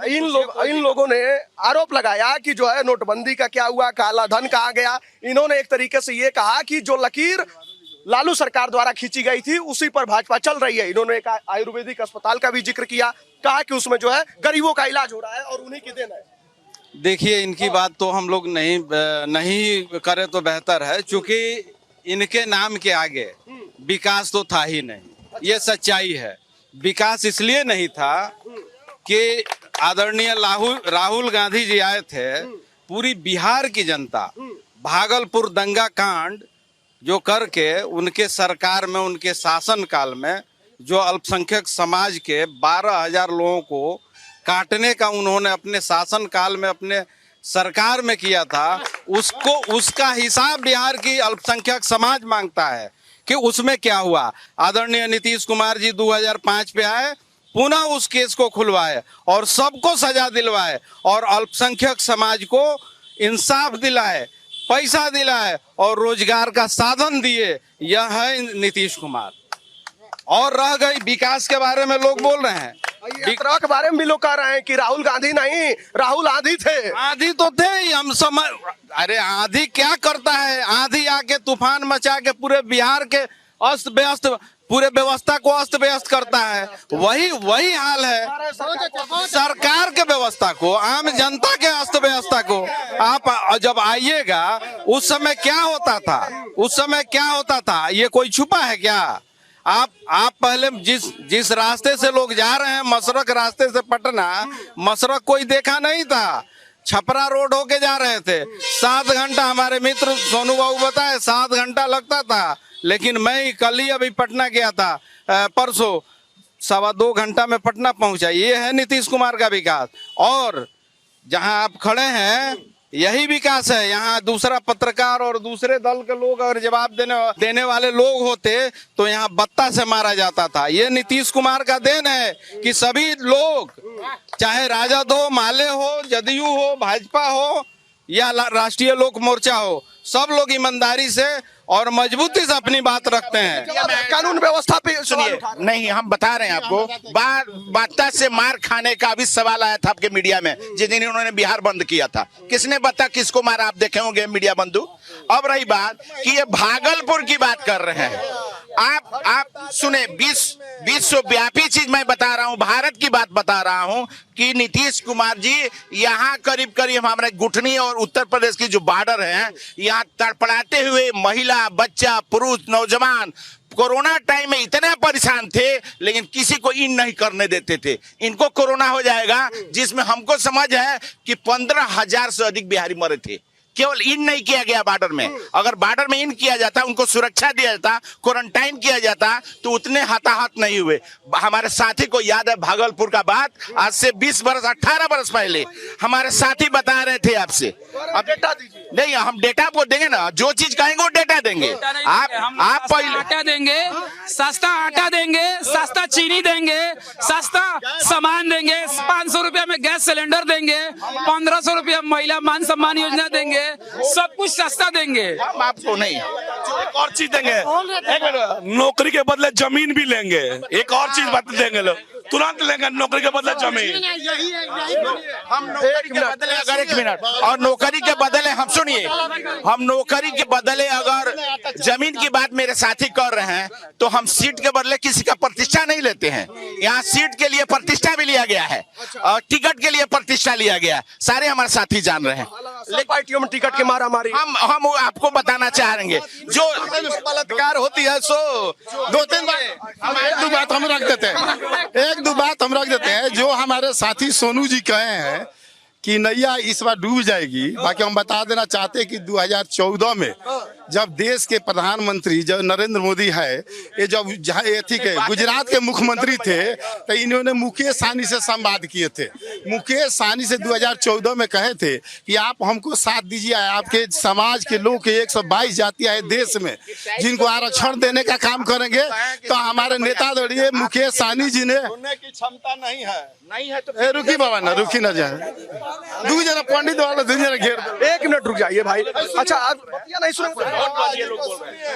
इन लोगों ने आरोप लगाया कि जो है नोटबंदी का क्या हुआ, काला धन कहाँ गया। इन्होंने एक तरीके से ये कहा कि जो लकीर लालू सरकार द्वारा खींची गई थी उसी पर भाजपा चल रही है। इन्होंने एक आयुर्वेदिक अस्पताल का भी जिक्र किया, कहा कि उसमें जो है गरीबों का इलाज हो रहा है और उन्हीं की देन है। देखिए, इनकी बात तो हम लोग नहीं करें तो बेहतर है, क्योंकि इनके नाम के आगे विकास तो था ही नहीं। ये सच्चाई है। विकास इसलिए नहीं था कि आदरणीय राहुल गांधी जी आए थे। पूरी बिहार की जनता भागलपुर दंगा कांड जो करके उनके सरकार में, उनके शासन काल में जो अल्पसंख्यक समाज के 12,000 लोगों को काटने का उन्होंने अपने शासन काल में अपने सरकार में किया था, उसका हिसाब बिहार की अल्पसंख्यक समाज मांगता है कि उसमें क्या हुआ। आदरणीय नीतीश कुमार जी 2005 पे आए, पुनः उस केस को खुलवाए और सबको सजा दिलवाए और अल्पसंख्यक समाज को इंसाफ दिलाए, पैसा दिलाए और रोजगार का साधन दिए। यह है नीतीश कुमार। और रह गई विकास के बारे में लोग बोल रहे हैं, यात्रा के बारे में भी लोग कह रहे हैं कि राहुल गांधी नहीं, राहुल आंधी थे। आंधी तो थे ही, हम समझ। अरे आंधी क्या करता है? आंधी आके तूफान मचा के पूरे बिहार के अस्त व्यस्त, पूरे व्यवस्था को अस्त व्यस्त करता है। वही हाल है सरकार के व्यवस्था को, आम जनता के अस्त व्यवस्था को। आप जब आइएगा उस समय क्या होता था, उस समय क्या होता था, ये कोई छुपा है क्या? आप पहले जिस रास्ते से लोग जा रहे हैं, मसरक रास्ते से पटना, मसरक कोई देखा नहीं था। छपरा रोड होके जा रहे थे, 7 घंटा, हमारे मित्र सोनू बाबू बताए 7 घंटा लगता था। लेकिन मैं कल ही अभी पटना गया था, परसों 2.25 घंटा में पटना पहुंचा। ये है नीतीश कुमार का विकास। और जहां आप खड़े हैं यही विकास है। यहाँ दूसरा पत्रकार और दूसरे दल के लोग अगर जवाब देने वाले लोग होते तो यहाँ बत्ता से मारा जाता था। ये नीतीश कुमार का देन है कि सभी लोग, चाहे राजद हो, माले हो, जदयू हो, भाजपा हो या राष्ट्रीय लोक मोर्चा हो, सब लोग ईमानदारी से और मजबूती से अपनी बात रखते हैं। कानून व्यवस्था पे सुनिए, नहीं, हम बता रहे हैं आपको। बाता से मार खाने का भी सवाल आया था आपके मीडिया में जिस दिन उन्होंने बिहार बंद किया था। किसने बता किसको मारा? आप देखे होंगे मीडिया बंधु। अब रही बात कि ये भागलपुर की बात कर रहे हैं। आप सुने, विश्वव्यापी चीज मैं बता रहा हूं, भारत की बात बता रहा हूं कि नीतीश कुमार जी यहाँ करीब करीब हमारे गुठनी और उत्तर प्रदेश की जो बॉर्डर है, यहाँ तड़पड़ाते हुए महिला, बच्चा, पुरुष, नौजवान कोरोना टाइम में इतने परेशान थे, लेकिन किसी को इन नहीं करने देते थे। इनको कोरोना हो जाएगा, जिसमें हमको समझ है कि 15,000 से अधिक बिहारी मरे थे। केवल इन नहीं किया गया बॉर्डर में। अगर बॉर्डर में इन किया जाता, उनको सुरक्षा दिया जाता, क्वारंटाइन किया जाता, तो उतने हताहत नहीं हुए। हमारे साथी को याद है भागलपुर का बात, आज से 20 बरस 18 बरस पहले हमारे साथी बता रहे थे आपसे। अब डेटा दीजिए। नहीं, हम डेटा आपको देंगे ना, जो चीज कहेंगे वो डेटा देंगे। आप पहले आटा देंगे, सस्ता आटा देंगे, सस्ता चीनी देंगे, सस्ता सामान देंगे, 500 रुपया में गैस सिलेंडर देंगे, 1500 रुपया महिला मान सम्मान योजना देंगे, सब कुछ सस्ता देंगे। हम आपको नहीं, एक और चीज देंगे, एक मिनट, नौकरी के बदले जमीन भी लेंगे। एक और चीज बता देंगे लोग, तुरंत लेंगे नौकरी के बदले जमीन। हम नौकरी के बदले अगर 1 मिनट, और नौकरी के बदले हम सुनिए, हम नौकरी के बदले अगर जमीन की बात मेरे साथी कर रहे हैं, तो हम सीट के बदले किसी का प्रतिष्ठा नहीं लेते हैं। यहाँ सीट के लिए प्रतिष्ठा भी लिया गया है और टिकट के लिए प्रतिष्ठा लिया गया, सारे हमारे साथी जान रहे हैं। पार्टियों में टिकट के मारा मारी हम आपको बताना चाहेंगे, जो बलात्कार होती है, सो 2-3 बात एक दो बात हम रख देते हैं। जो हमारे साथी सोनू जी कहे हैं कि नैया इस बार डूब जाएगी, बाकी हम बता देना चाहते हैं कि 2014 में जब देश के प्रधानमंत्री जब नरेंद्र मोदी है, ये जब गुजरात के मुख्यमंत्री थे, तो इन्होंने मुकेश सहनी से संवाद किए थे। मुकेश सहनी से 2014 में कहे थे कि आप हमको साथ दीजिए, आपके समाज के लोग के 122 जातियां है देश में, जिनको आरक्षण देने का काम करेंगे। तो हमारे नेता दौड़िए मुकेश सहनी जी ने की क्षमता नहीं है तो रुकी बाबा ना, रुकी ना जाए, दू जना पंडित वाला 2 जना घेर दो। 1 मिनट रुक जाइए भाई। अच्छा, आप नहीं सुनेंगे?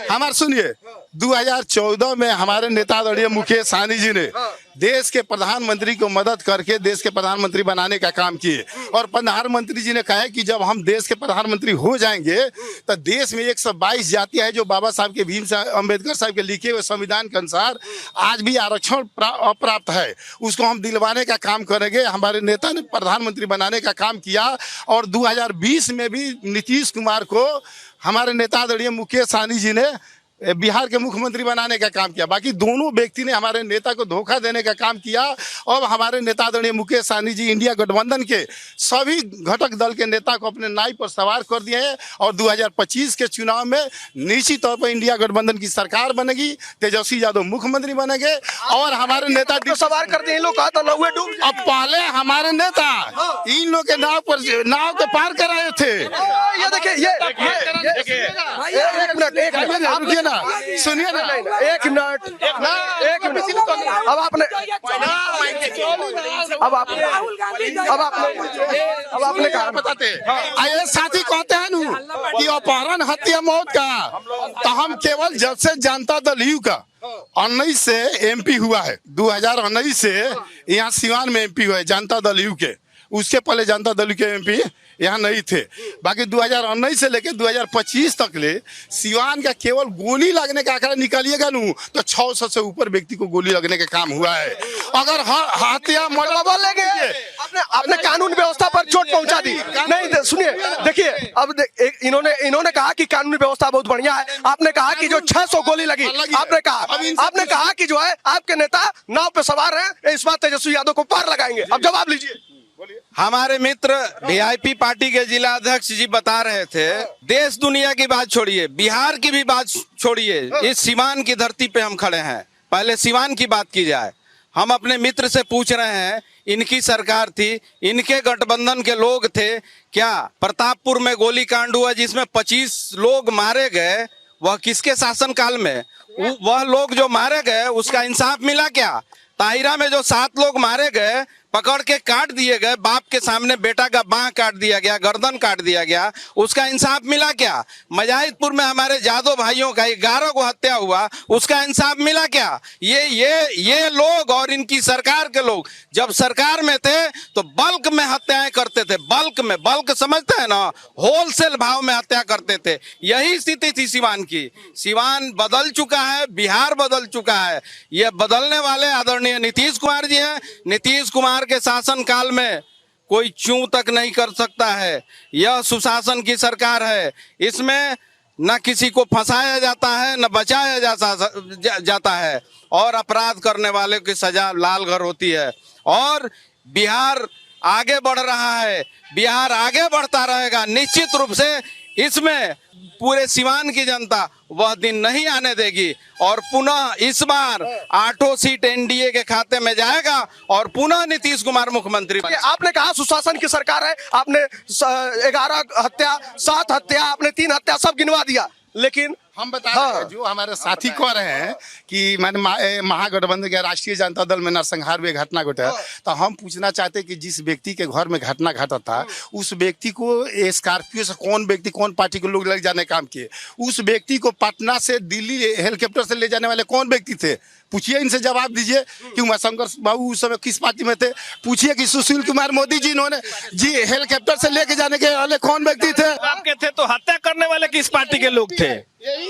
हमारे सुनिए, 2014 में हमारे नेता दौड़िए मुकेश सहनी जी ने देश के प्रधानमंत्री को मदद करके देश के प्रधानमंत्री बनाने का काम किए। और प्रधानमंत्री जी ने कहा कि जब हम देश के प्रधानमंत्री हो जाएंगे तो देश में 122 जातियां हैं जो बाबा साहब के भीम अम्बेडकर साहब के लिखे हुए संविधान के अनुसार आज भी आरक्षण अप्राप्त है, उसको हम दिलवाने का काम करेंगे। हमारे नेता ने प्रधानमंत्री बनाने का काम किया और 2020 में भी नीतीश कुमार को हमारे नेता आदरणीय मुकेश सहनी जी ने बिहार के मुख्यमंत्री बनाने का काम किया। बाकी दोनों व्यक्ति ने हमारे नेता को धोखा देने का काम किया। और हमारे नेता आदरणीय मुकेश सहनी जी इंडिया गठबंधन के सभी घटक दल के नेता को अपने नाई पर सवार कर दिए हैं और 2025 के चुनाव में निश्चित तौर पर इंडिया गठबंधन की सरकार बनेगी, तेजस्वी यादव मुख्यमंत्री बनेंगे। और हमारे नेता सवार कर दिए, लोग कहा था नौवे डूब। अब पहले हमारे नेता इन लोग के नाव के पार कराए थे। ये देखिए, एक मिनट रुकिए ना, सुनिए ना, 1 मिनट। अब आपने कहा बताते ये साथी कहते हैं नू कि अपहरण, हत्या, मौत का, तो हम केवल जब से जनता दल यू का 19 से एमपी हुआ है, 2019 से यहाँ सिवान में एमपी हुआ है जनता दल यू के। उसके पहले जनता दल के एमपी यहाँ नहीं थे। बाकी 2019 से लेकर 2025 तक ले सिवान का केवल गोली लगने का आंकड़ा निकालिएगा नू तो 600 से ऊपर व्यक्ति को गोली लगने का काम हुआ है। अगर हत्या बोलेंगे आपने कानून व्यवस्था पर चोट पहुंचा दी। नहीं, सुनिए, देखिए, अब इन्होंने कहा कि कानून व्यवस्था बहुत बढ़िया है। आपने कहा कि जो 600 गोली लगी, आपने कहा कि जो है आपके नेता नाव पे सवार हैं, इस बार तेजस्वी यादव को पार लगाएंगे। अब जवाब लीजिए। हमारे मित्र वीआईपी पार्टी के जिला अध्यक्ष जी बता रहे थे, देश दुनिया की बात छोड़िए, बिहार की भी बात छोड़िए, इस सिवान की धरती पे हम खड़े हैं। पहले सिवान की बात की जाए। हम अपने मित्र से पूछ रहे हैं, इनकी सरकार थी, इनके गठबंधन के लोग थे क्या? प्रतापपुर में गोली कांड हुआ जिसमें 25 लोग मारे गए, वह किसके शासनकाल में? वह लोग जो मारे गए उसका इंसाफ मिला क्या? ताहिरा में जो 7 लोग मारे गए, पकड़ के काट दिए गए, बाप के सामने बेटा का बाह काट दिया गया, गर्दन काट दिया गया, उसका इंसाफ मिला क्या? मजाहिदपुर में हमारे जादव भाइयों का 11 को हत्या हुआ, उसका इंसाफ मिला क्या? ये लोग और इनकी सरकार के लोग जब सरकार में थे तो बल्क में हत्याएं करते थे, बल्क समझते हैं ना, होलसेल भाव में हत्या करते थे। यही स्थिति थी सिवान की। सिवान बदल चुका है, बिहार बदल चुका है। ये बदलने वाले आदरणीय नीतीश कुमार जी हैं। नीतीश कुमार के शासन काल में कोई चूं तक नहीं कर सकता है। यह सुशासन की सरकार है। इसमें न किसी को फंसाया जाता है, न बचाया जाता है, और अपराध करने वाले की सजा लाल घर होती है। और बिहार आगे बढ़ रहा है, बिहार आगे बढ़ता रहेगा निश्चित रूप से। इसमें पूरे सिवान की जनता वह दिन नहीं आने देगी और पुनः इस बार 8 सीट एनडीए के खाते में जाएगा और पुनः नीतीश कुमार मुख्यमंत्री बनेगा। आपने कहा सुशासन की सरकार है, आपने 11 हत्या, 7 हत्या, आपने 3 हत्या सब गिनवा दिया, लेकिन हम बता रहे हैं, जो हमारे साथी कह रहे हैं कि मैंने महागठबंधन के राष्ट्रीय जनता दल में नरसंहार में घटना घटा, तो हम पूछना चाहते हैं कि जिस व्यक्ति के घर में घटना घटा था उस व्यक्ति को स्कॉर्पियो से कौन पार्टी के लोग ले जाने काम किए? उस व्यक्ति को पटना से दिल्ली हेलीकॉप्टर से ले जाने वाले कौन व्यक्ति थे? पूछिए, इनसे जवाब दीजिए कि उमाशंकर बाबू उस समय किस पार्टी में थे। पूछिए कि सुशील कुमार मोदी जी इन्होंने हेलीकॉप्टर से लेके जाने के वाले कौन व्यक्ति थे? आपके थे तो हत्या करने वाले किस पार्टी के लोग थे?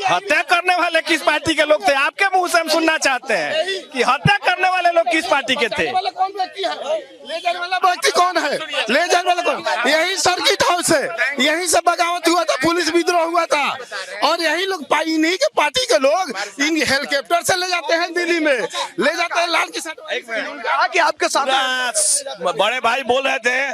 हत्या करने वाले किस पार्टी के लोग थे? आपके मुंह से हम सुनना चाहते हैं कि हत्या करने वाले लोग किस पार्टी के थे? ले जाने वाला व्यक्ति कौन है? ले जाने वाला कौन? यही सर्किट हाउस है, यहीं से बगावत हुआ था, पुलिस विद्रोह हुआ था, और यही लोग इन्हीं के पार्टी के लोग इन हेलीकॉप्टर से ले जाते हैं, दिल्ली में ले जाते हैं लाल किसान। कहा कि आपके साथ बड़े भाई बोल रहे थे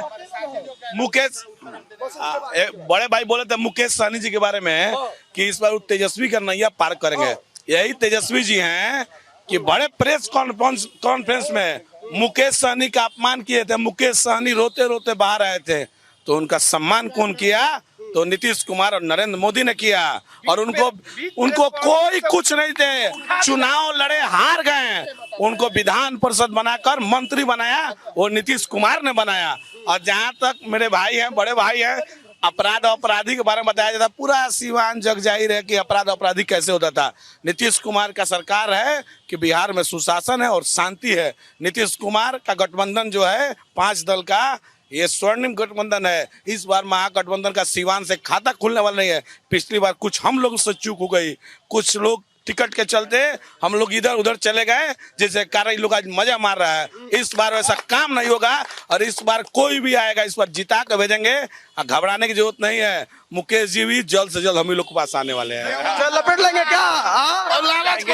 बड़े भाई बोले थे मुकेश सहनी जी के बारे में कि इस बार तेजस्वी का नैया पार करेंगे। यही तेजस्वी जी हैं कि बड़े प्रेस कॉन्फ्रेंस में मुकेश सहनी का अपमान किए थे। मुकेश सहनी रोते रोते बाहर आए थे, तो उनका सम्मान कौन किया? तो नीतीश कुमार और नरेंद्र मोदी ने किया। और उनको कोई कुछ नहीं थे, चुनाव लड़े हार गए, उनको विधान परिषद बनाकर मंत्री बनाया, वो नीतीश कुमार ने बनाया। और जहां तक मेरे भाई हैं, बड़े भाई हैं, अपराध और अपराधी के बारे में बताया जाता, पूरा सिवान जग जाहिर है कि अपराध अपराधी कैसे होता था। नीतीश कुमार का सरकार है कि बिहार में सुशासन है और शांति है। नीतीश कुमार का गठबंधन जो है 5 दल का, ये स्वर्णिम गठबंधन है। इस बार महागठबंधन का सिवान से खाता खुलने वाला नहीं है। पिछली बार कुछ हम लोग से चूक हो गई, कुछ लोग टिकट के चलते हम लोग इधर उधर चले गए, जिससे कारण लोग आज मजा मार रहा है। इस बार वैसा काम नहीं होगा और इस बार कोई भी आएगा इस बार जिता कर भेजेंगे, घबराने की जरूरत नहीं है। मुकेश जी भी जल्द से जल्द हम ही लोग के पास आने वाले हैं। लपेट लेंगे क्या?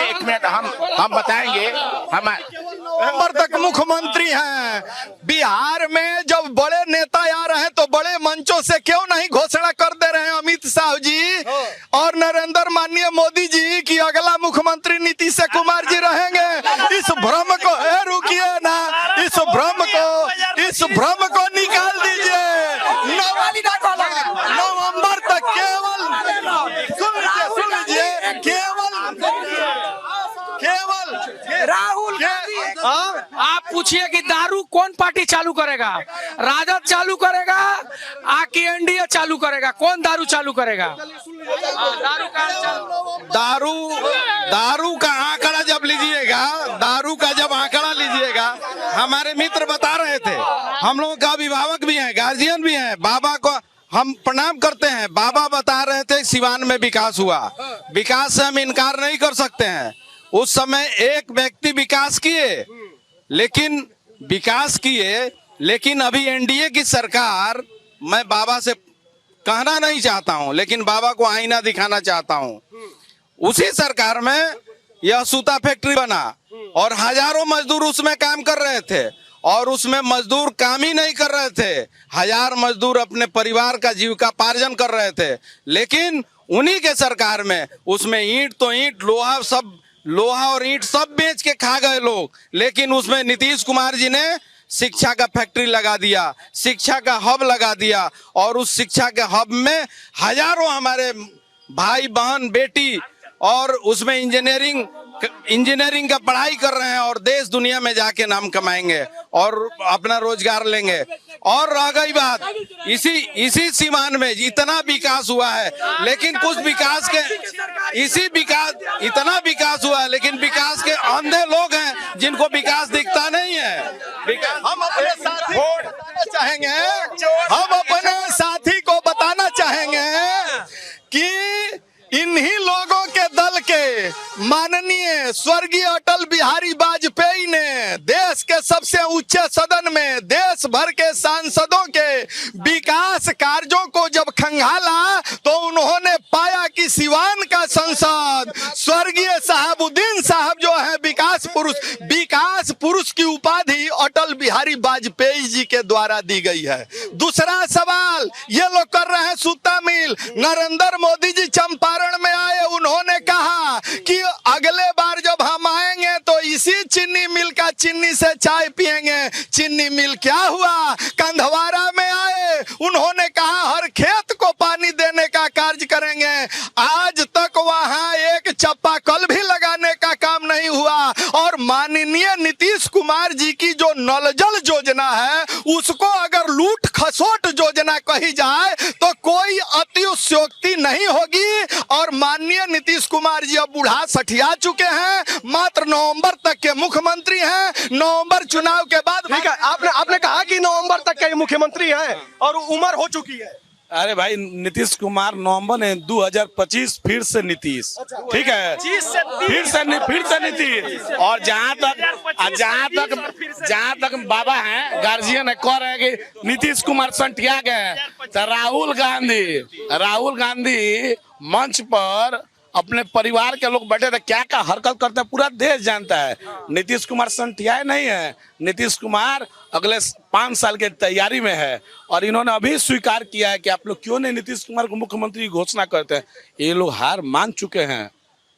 एक मिनट हम बताएंगे। हम नवंबर तक मुख्यमंत्री हैं। बिहार में जब बड़े नेता आ रहे हैं तो बड़े मंचों से क्यों नहीं घोषणा कर दे रहे हैं अमित शाह जी और नरेंद्र माननीय मोदी जी की अगला मुख्यमंत्री नीतीश कुमार जी रहेंगे? इस भ्रम को रुकिए ना, इस भ्रम को निकाल दीजिए। नवंबर तक केवल सुन लीजिए केवल राहुल आप पूछिए कि दारू कौन पार्टी चालू करेगा? राजद चालू करेगा आके एनडीए चालू करेगा? कौन दारू चालू करेगा? दारू का आंकड़ा जब आंकड़ा लीजिएगा, हमारे मित्र बता रहे थे, हम लोगों का अभिभावक भी है, गार्जियन भी है, बाबा को हम प्रणाम करते हैं। बाबा बता रहे थे सिवान में विकास हुआ, विकास से हम इनकार नहीं कर सकते हैं। उस समय एक व्यक्ति विकास किए, लेकिन अभी एनडीए की सरकार, मैं बाबा से कहना नहीं चाहता हूं, लेकिन बाबा को आईना दिखाना चाहता हूं। उसी सरकार में यह सूता फैक्ट्री बना और हजारों मजदूर उसमें काम कर रहे थे, और उसमें मजदूर काम ही नहीं कर रहे थे, 1000 मजदूर अपने परिवार का जीविकापार्जन कर रहे थे। लेकिन उन्हीं के सरकार में उसमें ईंट, लोहा और ईंट सब बेच के खा गए लोग। लेकिन उसमें नीतीश कुमार जी ने शिक्षा का फैक्ट्री लगा दिया, शिक्षा का हब लगा दिया, और उस शिक्षा के हब में हजारों हमारे भाई बहन बेटी, और उसमें इंजीनियरिंग इंजीनियरिंग का पढ़ाई कर रहे हैं और देश दुनिया में जाके नाम कमाएंगे और अपना रोजगार लेंगे। और रह गई बात, इसी सीमान में इतना विकास हुआ है, लेकिन कुछ विकास के इतना विकास हुआ है, लेकिन विकास के अंधे लोग हैं जिनको विकास दिखता नहीं है। हम अपने साथी को बताना चाहेंगे कि इन्हीं लोगों के दल के माननीय स्वर्गीय अटल बिहारी वाजपेयी ने देश के सबसे ऊंचे सदन में देश भर के सांसदों के विकास कार्यों को जब खंगाला तो उन्होंने पाया कि सिवान का सांसद स्वर्गीय शहाबुद्दीन साहब जो है विकास पुरुष की उपाधि अटल बिहारी वाजपेयी जी के द्वारा दी गई है। दूसरा सवाल ये लोग कर रहे हैं सूता मिल। नरेंद्र मोदी जी चंपारण में आए, उन्होंने कहा कि अगले बार जब हम आएंगे तो इसी चीनी मिल का चीनी से चाय पिएंगे। चीनी मिल क्या हुआ? कंधवारा में आए, उन्होंने कहा हर खेत को पानी देने का कार्य करेंगे। आज तक वहां एक चापाकल भी लगाने का काम नहीं हुआ। और माननीय नीतीश कुमार जी की जो नल जल योजना है उसको अगर लूट खसोट योजना कही जाए तो कोई अतिशयोक्ति नहीं होगी। और माननीय नीतीश कुमार जी अब बूढ़ा सठिया चुके हैं, मात्र नवंबर तक के मुख्यमंत्री हैं। नवंबर चुनाव के बाद ठीक है, आपने कहा कि नवंबर तक के मुख्यमंत्री हैं और उम्र हो चुकी है। अरे भाई नीतीश कुमार नवंबर ने 2025 फिर से नीतीश, ठीक है, फिर से नीतीश। और जहाँ तक बाबा हैं गार्जियन है कह रहे हैं कि नीतीश कुमार संटिया गए, तो राहुल गांधी मंच पर अपने परिवार के लोग बैठे थे, क्या क्या हरकत करते हैं पूरा देश जानता है। नीतीश कुमार संटियाए नहीं है, नीतीश कुमार अगले 5 साल के तैयारी में है। और इन्होंने अभी स्वीकार किया है कि आप लोग क्यों नहीं नीतीश कुमार को मुख्यमंत्री की घोषणा करते हैं। ये लोग हार मान चुके हैं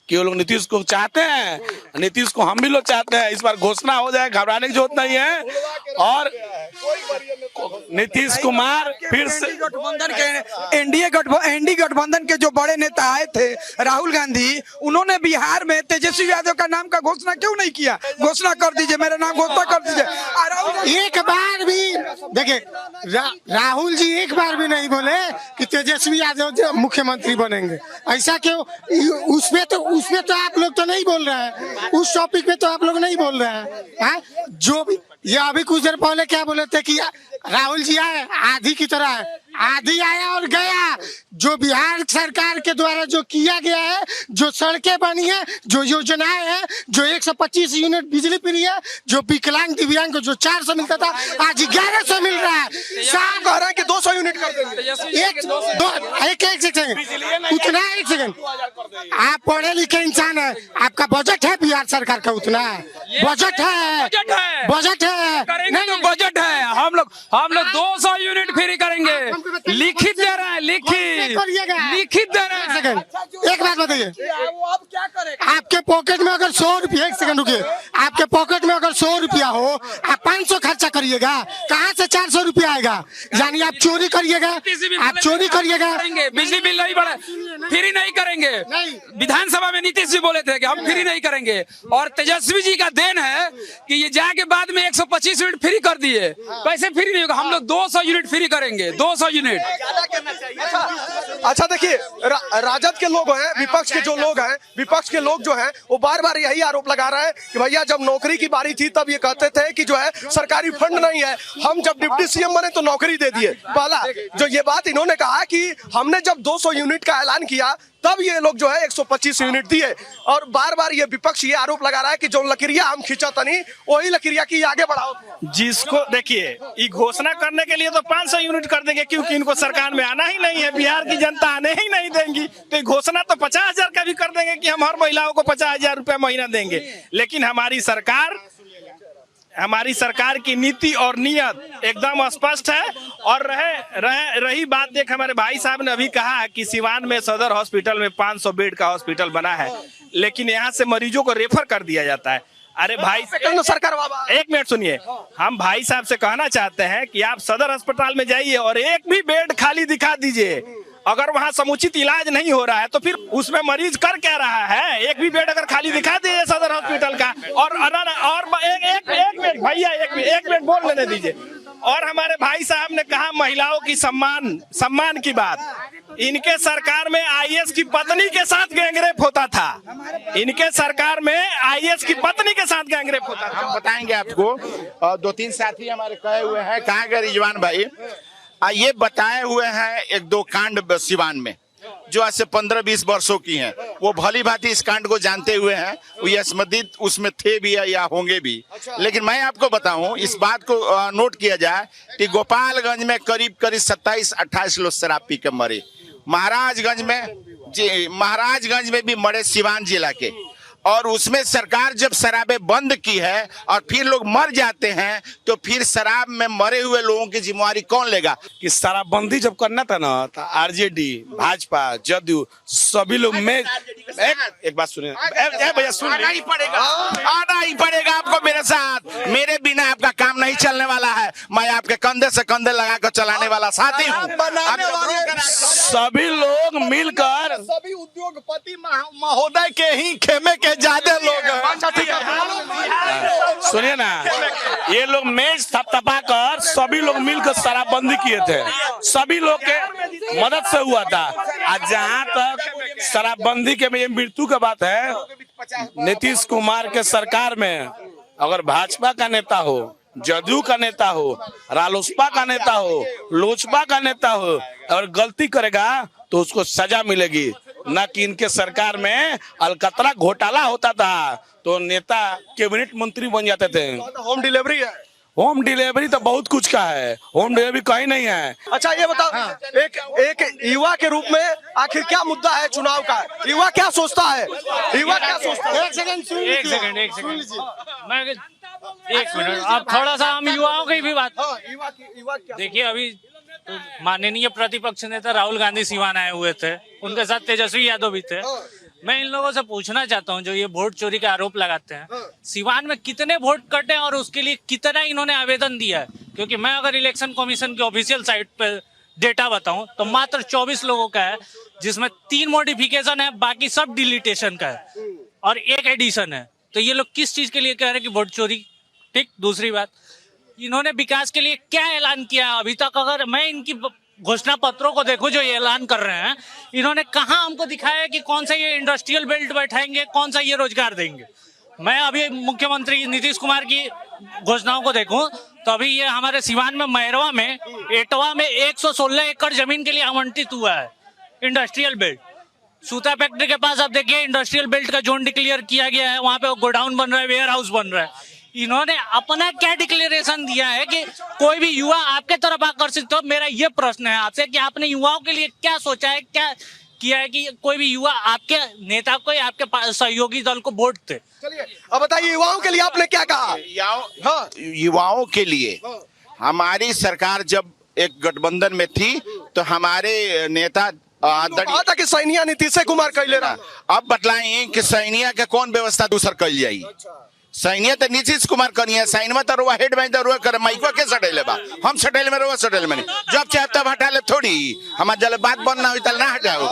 कि वो लोग नीतीश को चाहते हैं, नीतीश को हम भी लोग चाहते हैं। इस बार घोषणा हो जाए, घबराने की जरूरत नहीं है। और नीतीश कुमार फिर से गठबंधन के एनडीए गठबंधन के जो बड़े नेता आए थे राहुल गांधी, उन्होंने बिहार में तेजस्वी यादव का नाम का घोषणा क्यों नहीं किया? घोषणा कर दीजिए, मेरा नाम घोषणा कर दीजिए। एक बार भी देखिए राहुल जी एक बार भी नहीं बोले कि तेजस्वी यादव मुख्यमंत्री बनेंगे। ऐसा क्यों? उसमें तो आप लोग तो नहीं बोल रहे हैं, उस टॉपिक पे तो आप लोग नहीं बोल रहे हैं। जो भी ये अभी कुछ देर पहले क्या बोले थे कि राहुल जी आए आधी की तरह है, आधी आया और गया। जो बिहार सरकार के द्वारा जो किया गया है, जो सड़कें बनी है, जो योजनाएं हैं, जो 125 यूनिट बिजली फ्री है, जो विकलांग दिव्यांग को जो 400 मिलता था आज 1100 मिल रहा है। साहब कह रहे हैं कि 200 यूनिट कर देंगे। एक सेकंड उतना, एक सेकंड, आप पढ़े लिखे इंसान है, आपका बजट है बिहार सरकार का उतना? बजट है करेंगे तो बजट है। हम लोग 200 यूनिट फ्री करेंगे, लिखित दे रहे हैं, लिखित दे रहे हैं। एक बात बताइए, आपके पॉकेट में अगर 100 रुपया, एक सेकंड रुकिए, आपके पॉकेट में अगर 100 रुपया हो, आप 500 खर्चा करिएगा, कहाँ से 400 रुपया आएगा? यानी आप चोरी करिएगा, बिजली बिल नहीं बढ़ा, फ्री नहीं करेंगे। विधानसभा में नीतीश जी बोले थे कि हम फ्री नहीं करेंगे, और तेजस्वी जी का देन है कि ये जाके बाद में 125 यूनिट फ्री कर दिए। कैसे फ्री नहीं होगा? हम लोग 200 यूनिट फ्री करेंगे, 200 यूनिट। अच्छा देखिए, राजद के लोग हैं, विपक्ष के जो लोग हैं, विपक्ष के लोग जो हैं वो बार बार यही आरोप लगा रहे हैं कि भैया जब नौकरी की बारी थी तब ये कहते थे कि जो है सरकारी फंड नहीं है, हम जब डिप्टी सीएम बने तो नौकरी दे दिए। पहला जो ये बात इन्होंने कहा कि हमने जब 200 यूनिट का ऐलान किया तब ये लोग जो है 125 यूनिट दिए। और बार बार ये विपक्ष ये आरोप लगा रहा है कि जो लकड़ियां हम खींचा तनी वही लकड़ियां की आगे बढ़ाओ। जिसको देखिए ये घोषणा करने के लिए तो 500 यूनिट कर देंगे, क्योंकि इनको सरकार में आना ही नहीं है, बिहार की जनता आने ही नहीं देंगी। तो घोषणा तो 50,000 का भी कर देंगे कि हम हर महिलाओं को 50,000 रुपया महीना देंगे। लेकिन हमारी सरकार की नीति और नियत एकदम स्पष्ट है। और रही बात, देख हमारे भाई साहब ने अभी कहा कि सिवान में सदर हॉस्पिटल में 500 बेड का हॉस्पिटल बना है, लेकिन यहाँ से मरीजों को रेफर कर दिया जाता है। अरे भाई सरकार, एक मिनट सुनिए, हम भाई साहब से कहना चाहते हैं कि आप सदर अस्पताल में जाइए और एक भी बेड खाली दिखा दीजिए अगर वहाँ समुचित इलाज नहीं हो रहा है तो फिर उसमें मरीज कर क्या रहा है? एक भी बेड अगर खाली दिखा दीजिए सदर हॉस्पिटल का। और एक मिनट भैया, एक मिनट बोल लेने दीजिए। और हमारे भाई साहब ने कहा महिलाओं की सम्मान की बात। इनके सरकार में आईएएस की पत्नी के साथ गैंगरेप होता था। इनके सरकार में आईएएस की पत्नी के साथ गैंगरेप होता था। हम बताएंगे आपको। 2-3 साथी हमारे कहे हुए हैं। कहाँ गए रिजवान भाई? ये बताए हुए हैं एक दो कांड सिवान में जो आज से 15-20 वर्षों की हैं। वो भली भांति इस कांड को जानते हुए हैं, वो ये संबंधित उसमें थे भी या होंगे भी। लेकिन मैं आपको बताऊं, इस बात को नोट किया जाए कि गोपालगंज में करीब 27-28 लोग शराब पी के मरे। महाराजगंज में भी मरे सिवान जिला के। और उसमें सरकार जब शराबें बंद की है और फिर लोग मर जाते हैं तो फिर शराब में मरे हुए लोगों की जिम्मेवारी कौन लेगा? कि शराबबंदी जब करना था ना, तो आरजेडी, भाजपा, जदयू सभी लोग में एक बात सुनिए भैया, सुन आना ही पड़ेगा आपको मेरे साथ। मेरे बिना आपका काम नहीं चलने वाला है। मैं आपके कंधे से कंधे लगाकर चलाने वाला साथी हूँ। सभी लोग मिलकर, सभी उद्योगपति महोदय के ही खेमे के ज्यादा लोग हैं। सुनिए ना, ये लोग मेज थपथपा कर सभी लोग मिलकर शराबबंदी किए थे। सभी लोग के मदद से हुआ था। आज जहाँ तक शराबबंदी के में मृत्यु का बात है, नीतीश कुमार के सरकार में अगर भाजपा का नेता हो, जदयू का नेता हो, रालोसपा का नेता हो, लोजपा का नेता हो, अगर गलती करेगा तो उसको सजा मिलेगी। न कि इनके सरकार में अलकतरा घोटाला होता था तो नेता कैबिनेट मंत्री बन जाते थे। होम डिलीवरी है। होम डिलीवरी तो बहुत कुछ का है, होम डिलीवरी कहीं नहीं है। अच्छा ये बताओ, एक युवा के रूप में आखिर क्या मुद्दा है चुनाव का? युवा क्या सोचता है? युवा क्या सोचता है? एक मिनट अब थोड़ा सा हम युवाओं की भी बात। देखिए अभी तो माननीय प्रतिपक्ष नेता राहुल गांधी सिवान आए हुए थे, उनके साथ तेजस्वी यादव भी थे। मैं इन लोगों से पूछना चाहता हूं जो ये वोट चोरी का आरोप लगाते हैं, सिवान में कितने वोट कटे और उसके लिए कितना इन्होंने आवेदन दिया है? क्योंकि मैं अगर इलेक्शन कमीशन की ऑफिशियल साइट पे डेटा बताऊं तो मात्र 24 लोगों का है, जिसमें 3 मॉडिफिकेशन है, बाकी सब डिलीटेशन का है और 1 एडिशन है। तो ये लोग किस चीज के लिए कह रहे हैं कि वोट चोरी? ठीक। दूसरी बात, इन्होंने विकास के लिए क्या ऐलान किया अभी तक? अगर मैं इनकी घोषणा पत्रों को देखो जो ये ऐलान कर रहे हैं, इन्होंने कहाँ हमको दिखाया कि कौन सा ये इंडस्ट्रियल बेल्ट बैठाएंगे, कौन सा ये रोजगार देंगे? मैं अभी मुख्यमंत्री नीतीश कुमार की घोषणाओं को देखूं तो अभी ये हमारे सिवान में मैरवा में एटवा में 116 एकड़ जमीन के लिए आवंटित हुआ है इंडस्ट्रियल बेल्ट। सूता फैक्ट्री के पास आप देखिए इंडस्ट्रियल बेल्ट का जोन डिक्लेयर किया गया है, वहां पे गोडाउन बन रहा है, वेयर हाउस बन रहा है। इन्होंने अपना क्या डिक्लेरेशन दिया है कि कोई भी युवा आपके तरफ आकर्षित हो? मेरा ये प्रश्न है आपसे कि आपने युवाओं के लिए क्या सोचा है, क्या किया है कि कोई भी युवा आपके नेता को या आपके सहयोगी दल को वोट दे? चलिए अब बताइए युवाओं के लिए आपने क्या कहा? युवाओं के लिए हमारी सरकार जब एक गठबंधन में थी तो हमारे नेता कहा था कि सैनिया नीतीश कुमार कर ले रहा। अब बतलाएं कि सैनिया के कौन व्यवस्था दूसर कर जाई? सैनिया तो नीतीश कुमार करिए, सैनमा तो रुआ हेड में तो रुआ कर माइको के सटेले बा, हम सटेले में रुआ सटेले में जब चाहे तब हटा ले थोड़ी। हमारे जल बात बनना हुई तल ना हटाओ।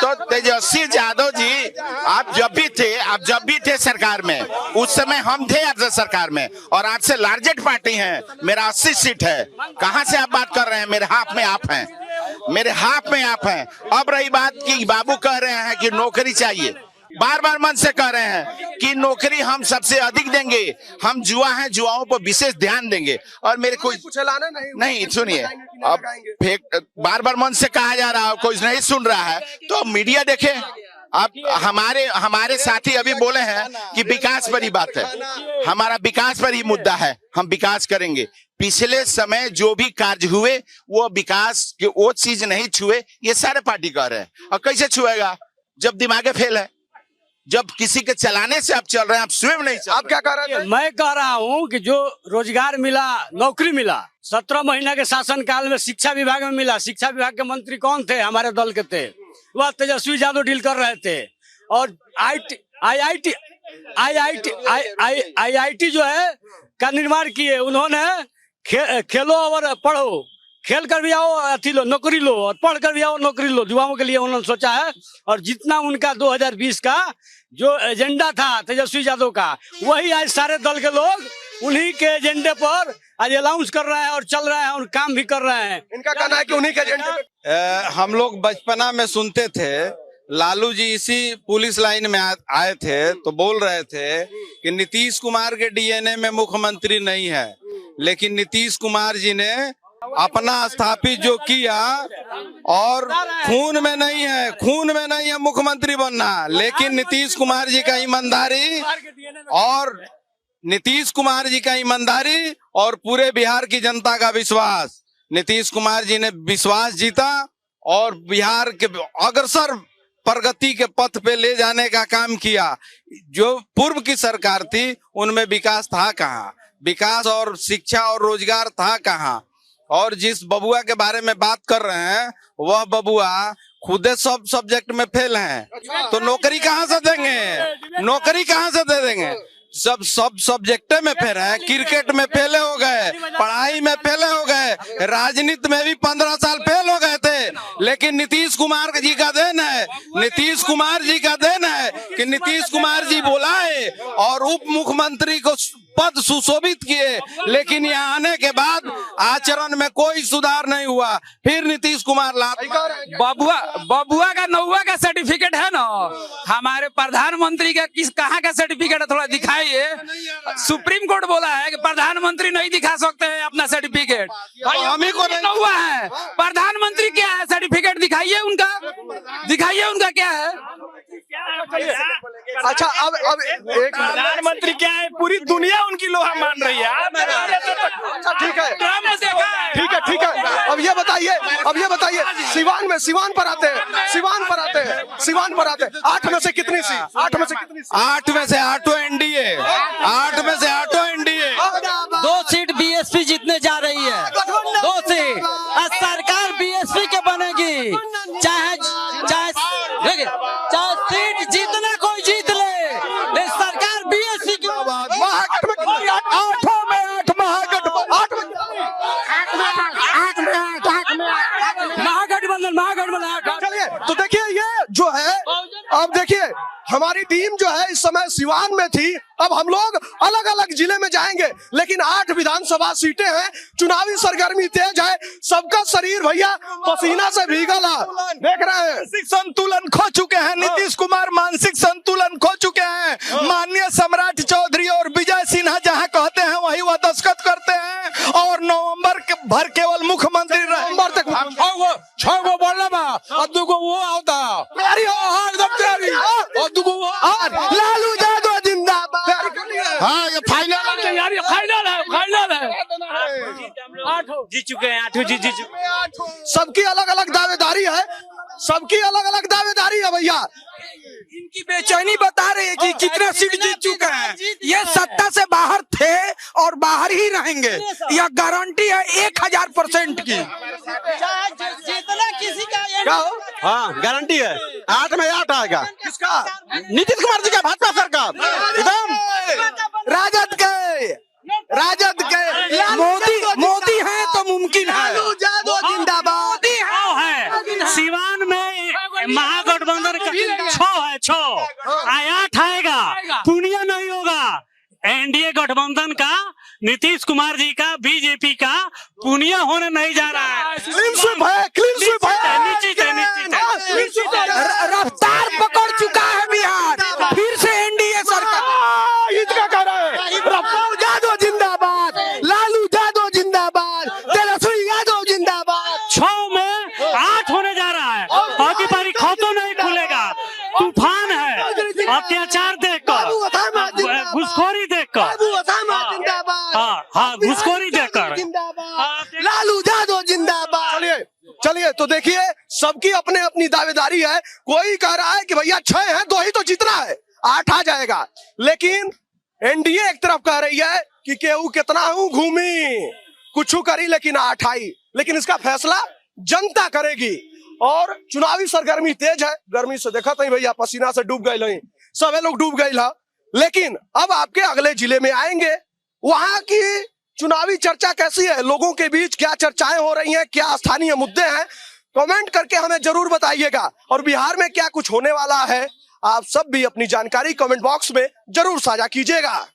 तो तेजस्वी यादव जी आप जब भी थे सरकार में, उस समय हम थे आपसे सरकार में और आपसे लार्जेस्ट पार्टी है। मेरा 80 सीट है। कहाँ से आप बात कर रहे हैं? मेरे हाथ में आप हैं, मेरे हाथ में आप हैं। अब रही बात की बाबू कह रहे हैं कि नौकरी चाहिए, बार बार मन से कह रहे हैं कि नौकरी हम सबसे अधिक देंगे, हम जुआ हैं, जुआओं पर विशेष ध्यान देंगे। और मेरे कोई नहीं सुनिए, अब बार बार मन से कहा जा रहा है, कोई नहीं सुन रहा है तो मीडिया देखे। अब हमारे साथी अभी बोले हैं कि विकास पर ही बात है, हमारा विकास पर ही मुद्दा है, हम विकास करेंगे। पिछले समय जो भी कार्य हुए वो विकास के वो चीज नहीं छुए, ये सारे पार्टी कह रहे हैं। और कैसे छुएगा जब दिमागे फेल है, जब किसी के चलाने से आप चल रहे हैं, आप स्वयं नहीं चल। आप क्या कह रहे हैं? मैं कह रहा हूँ कि जो रोजगार मिला, नौकरी मिला, 17 महीना के शासन काल में शिक्षा विभाग में मिला। शिक्षा विभाग के मंत्री कौन थे? हमारे दल के थे, वह तेजस्वी यादव डील कर रहे थे। और आईआईटी जो है का निर्माण किए उन्होंने। खेलो और पढ़ो खेल कर भी आओ अथी लो नौकरी लो और पढ़ कर भी आओ नौकरी लो, युवाओं के लिए उन्होंने सोचा है। और जितना उनका 2020 का जो एजेंडा था तेजस्वी यादव का, वही आज सारे दल के लोग उन्हीं के एजेंडे पर आज अनाउंस कर रहे हैं और चल रहे हैं और काम भी कर रहे हैं। इनका कहना है कि उन्हीं के एजेंडे पे हम लोग बचपना में सुनते थे, लालू जी इसी पुलिस लाइन में आए थे तो बोल रहे थे कि नीतीश कुमार के डीएनए में मुख्यमंत्री नहीं है, लेकिन नीतीश कुमार जी ने अपना स्थापित जो किया और खून में नहीं है मुख्यमंत्री बनना, लेकिन नीतीश कुमार जी का ईमानदारी और पूरे बिहार की जनता का विश्वास, नीतीश कुमार जी ने विश्वास जीता और बिहार के अग्रसर प्रगति के पथ पे ले जाने का काम किया। जो पूर्व की सरकार थी उनमें विकास था कहाँ, विकास और शिक्षा और रोजगार था कहाँ। और जिस बबुआ के बारे में बात कर रहे हैं वह बबुआ खुद सब सब्जेक्ट में फेल हैं, तो नौकरी कहाँ से दे देंगे? सब सब्जेक्ट में फेल है, क्रिकेट में फेले हो गए, पढ़ाई में फेले हो गए, राजनीति में भी 15 साल फेल हो गए थे, लेकिन नीतीश कुमार जी का देन है कि नीतीश कुमार जी बुलाए और उप मुख्यमंत्री को पद सुशोभित किए, लेकिन यहाँ आने के बाद आचरण में कोई सुधार नहीं हुआ। फिर नीतीश कुमार बबुआ का 9वां का सर्टिफिकेट है ना, हमारे प्रधानमंत्री का कहाँ का सर्टिफिकेट है, थोड़ा दिखाइए। सुप्रीम कोर्ट बोला है कि प्रधानमंत्री नहीं दिखा सकते हैं अपना सर्टिफिकेट, हम ही को 9वां है। प्रधानमंत्री क्या है, सर्टिफिकेट दिखाइए उनका क्या है। अच्छा अब एक प्रधानमंत्री क्या है, पूरी दुनिया उनकी लोहा मान रही है। अच्छा ठीक है। अब ये बताइए सिवान पर आते हैं 8 में से कितनी सीट? 8 में से 8 एनडीए 2 सीट बीएसपी जीतने जा रही है, 2 सीट सरकार बीएसपी के बनेगी, चाहे सीट जीतना कोई जीत ले, सरकार बीएसपी की। महागठबंधन। चलिए तो देखिए ये जो है, अब देखिए हमारी टीम जो है इस समय सिवान में थी, अब हम लोग अलग अलग जिले में जाएंगे, लेकिन 8 विधानसभा सीटें हैं, चुनावी सरगर्मी तेज है, सबका शरीर भैया पसीना से भीगला, देख रहे हैं। मानसिक संतुलन खो चुके हैं नीतीश कुमार, मानसिक संतुलन खो चुके हैं। माननीय सम्राट चौधरी और विजय सिन्हा जहां कहते हैं वही वह दस्तखत करते हैं और नवंबर के भर केवल मुख्यमंत्री नवंबर तक 6 गो बोलना बा और 2 गो वो आवता एकदम तैयारी और 2 गो लालू यादव जिंदाबाद। हाँ ये फाइनल है। 8 जीत चुके हैं, 8 जीत चुके हैं। सबकी अलग अलग दावेदारी है भैया। इनकी बेचैनी बता रही है कि कितना सीट जीत चुका है। ये सत्ता से बाहर थे और बाहर ही रहेंगे, यह गारंटी है 1000% की। जीतना किसी का क्या हो? हाँ गारंटी है, 8 में 8 आएगा। किसका? नीतीश कुमार जी का भाजपा सरकार एकदम राजद के मोदी है तो मुमकिन है। जिंदाबाद है सिवान में महागठबंधन का 6 8 आएगा, पूर्णिया नहीं होगा। एनडीए गठबंधन का नीतीश कुमार जी का बीजेपी का पूर्णिया होने नहीं जा रहा है। क्लीन स्वीप है। निश्चित है। रफ्तार पकड़ चुका है बिहार, फिर से एनडीए सरकार। इतना कह रहा है लालू यादव जिंदाबाद, तेजस्वी यादव जिंदाबाद। 6 में 8 होने जा रहा है, बाकी बारी खातों नहीं खुलेगा। तूफान है अत्याचार देखकर, घुसखोरी देखकर, घुसखोरी देखकर लालू यादव जिंदाबाद। चलिए तो देखिए सबकी अपने अपनी दावेदारी है। कोई कह रहा है कि भैया 6 हैं 2 ही तो जीतना है, 8 आ जाएगा, लेकिन एनडीए एक तरफ कह रही है कि केहू कितना हूं घूमी कुछ करी लेकिन 8 आई, लेकिन इसका फैसला जनता करेगी। और चुनावी सरगर्मी तेज है, गर्मी से देखा नहीं भैया, पसीना से डूब गए, सभी लोग डूब गए। लेकिन अब आपके अगले जिले में आएंगे, वहां की चुनावी चर्चा कैसी है, लोगों के बीच क्या चर्चाएं हो रही हैं, क्या स्थानीय मुद्दे हैं, कमेंट करके हमें जरूर बताइएगा। और बिहार में क्या कुछ होने वाला है, आप सब भी अपनी जानकारी कमेंट बॉक्स में जरूर साझा कीजिएगा।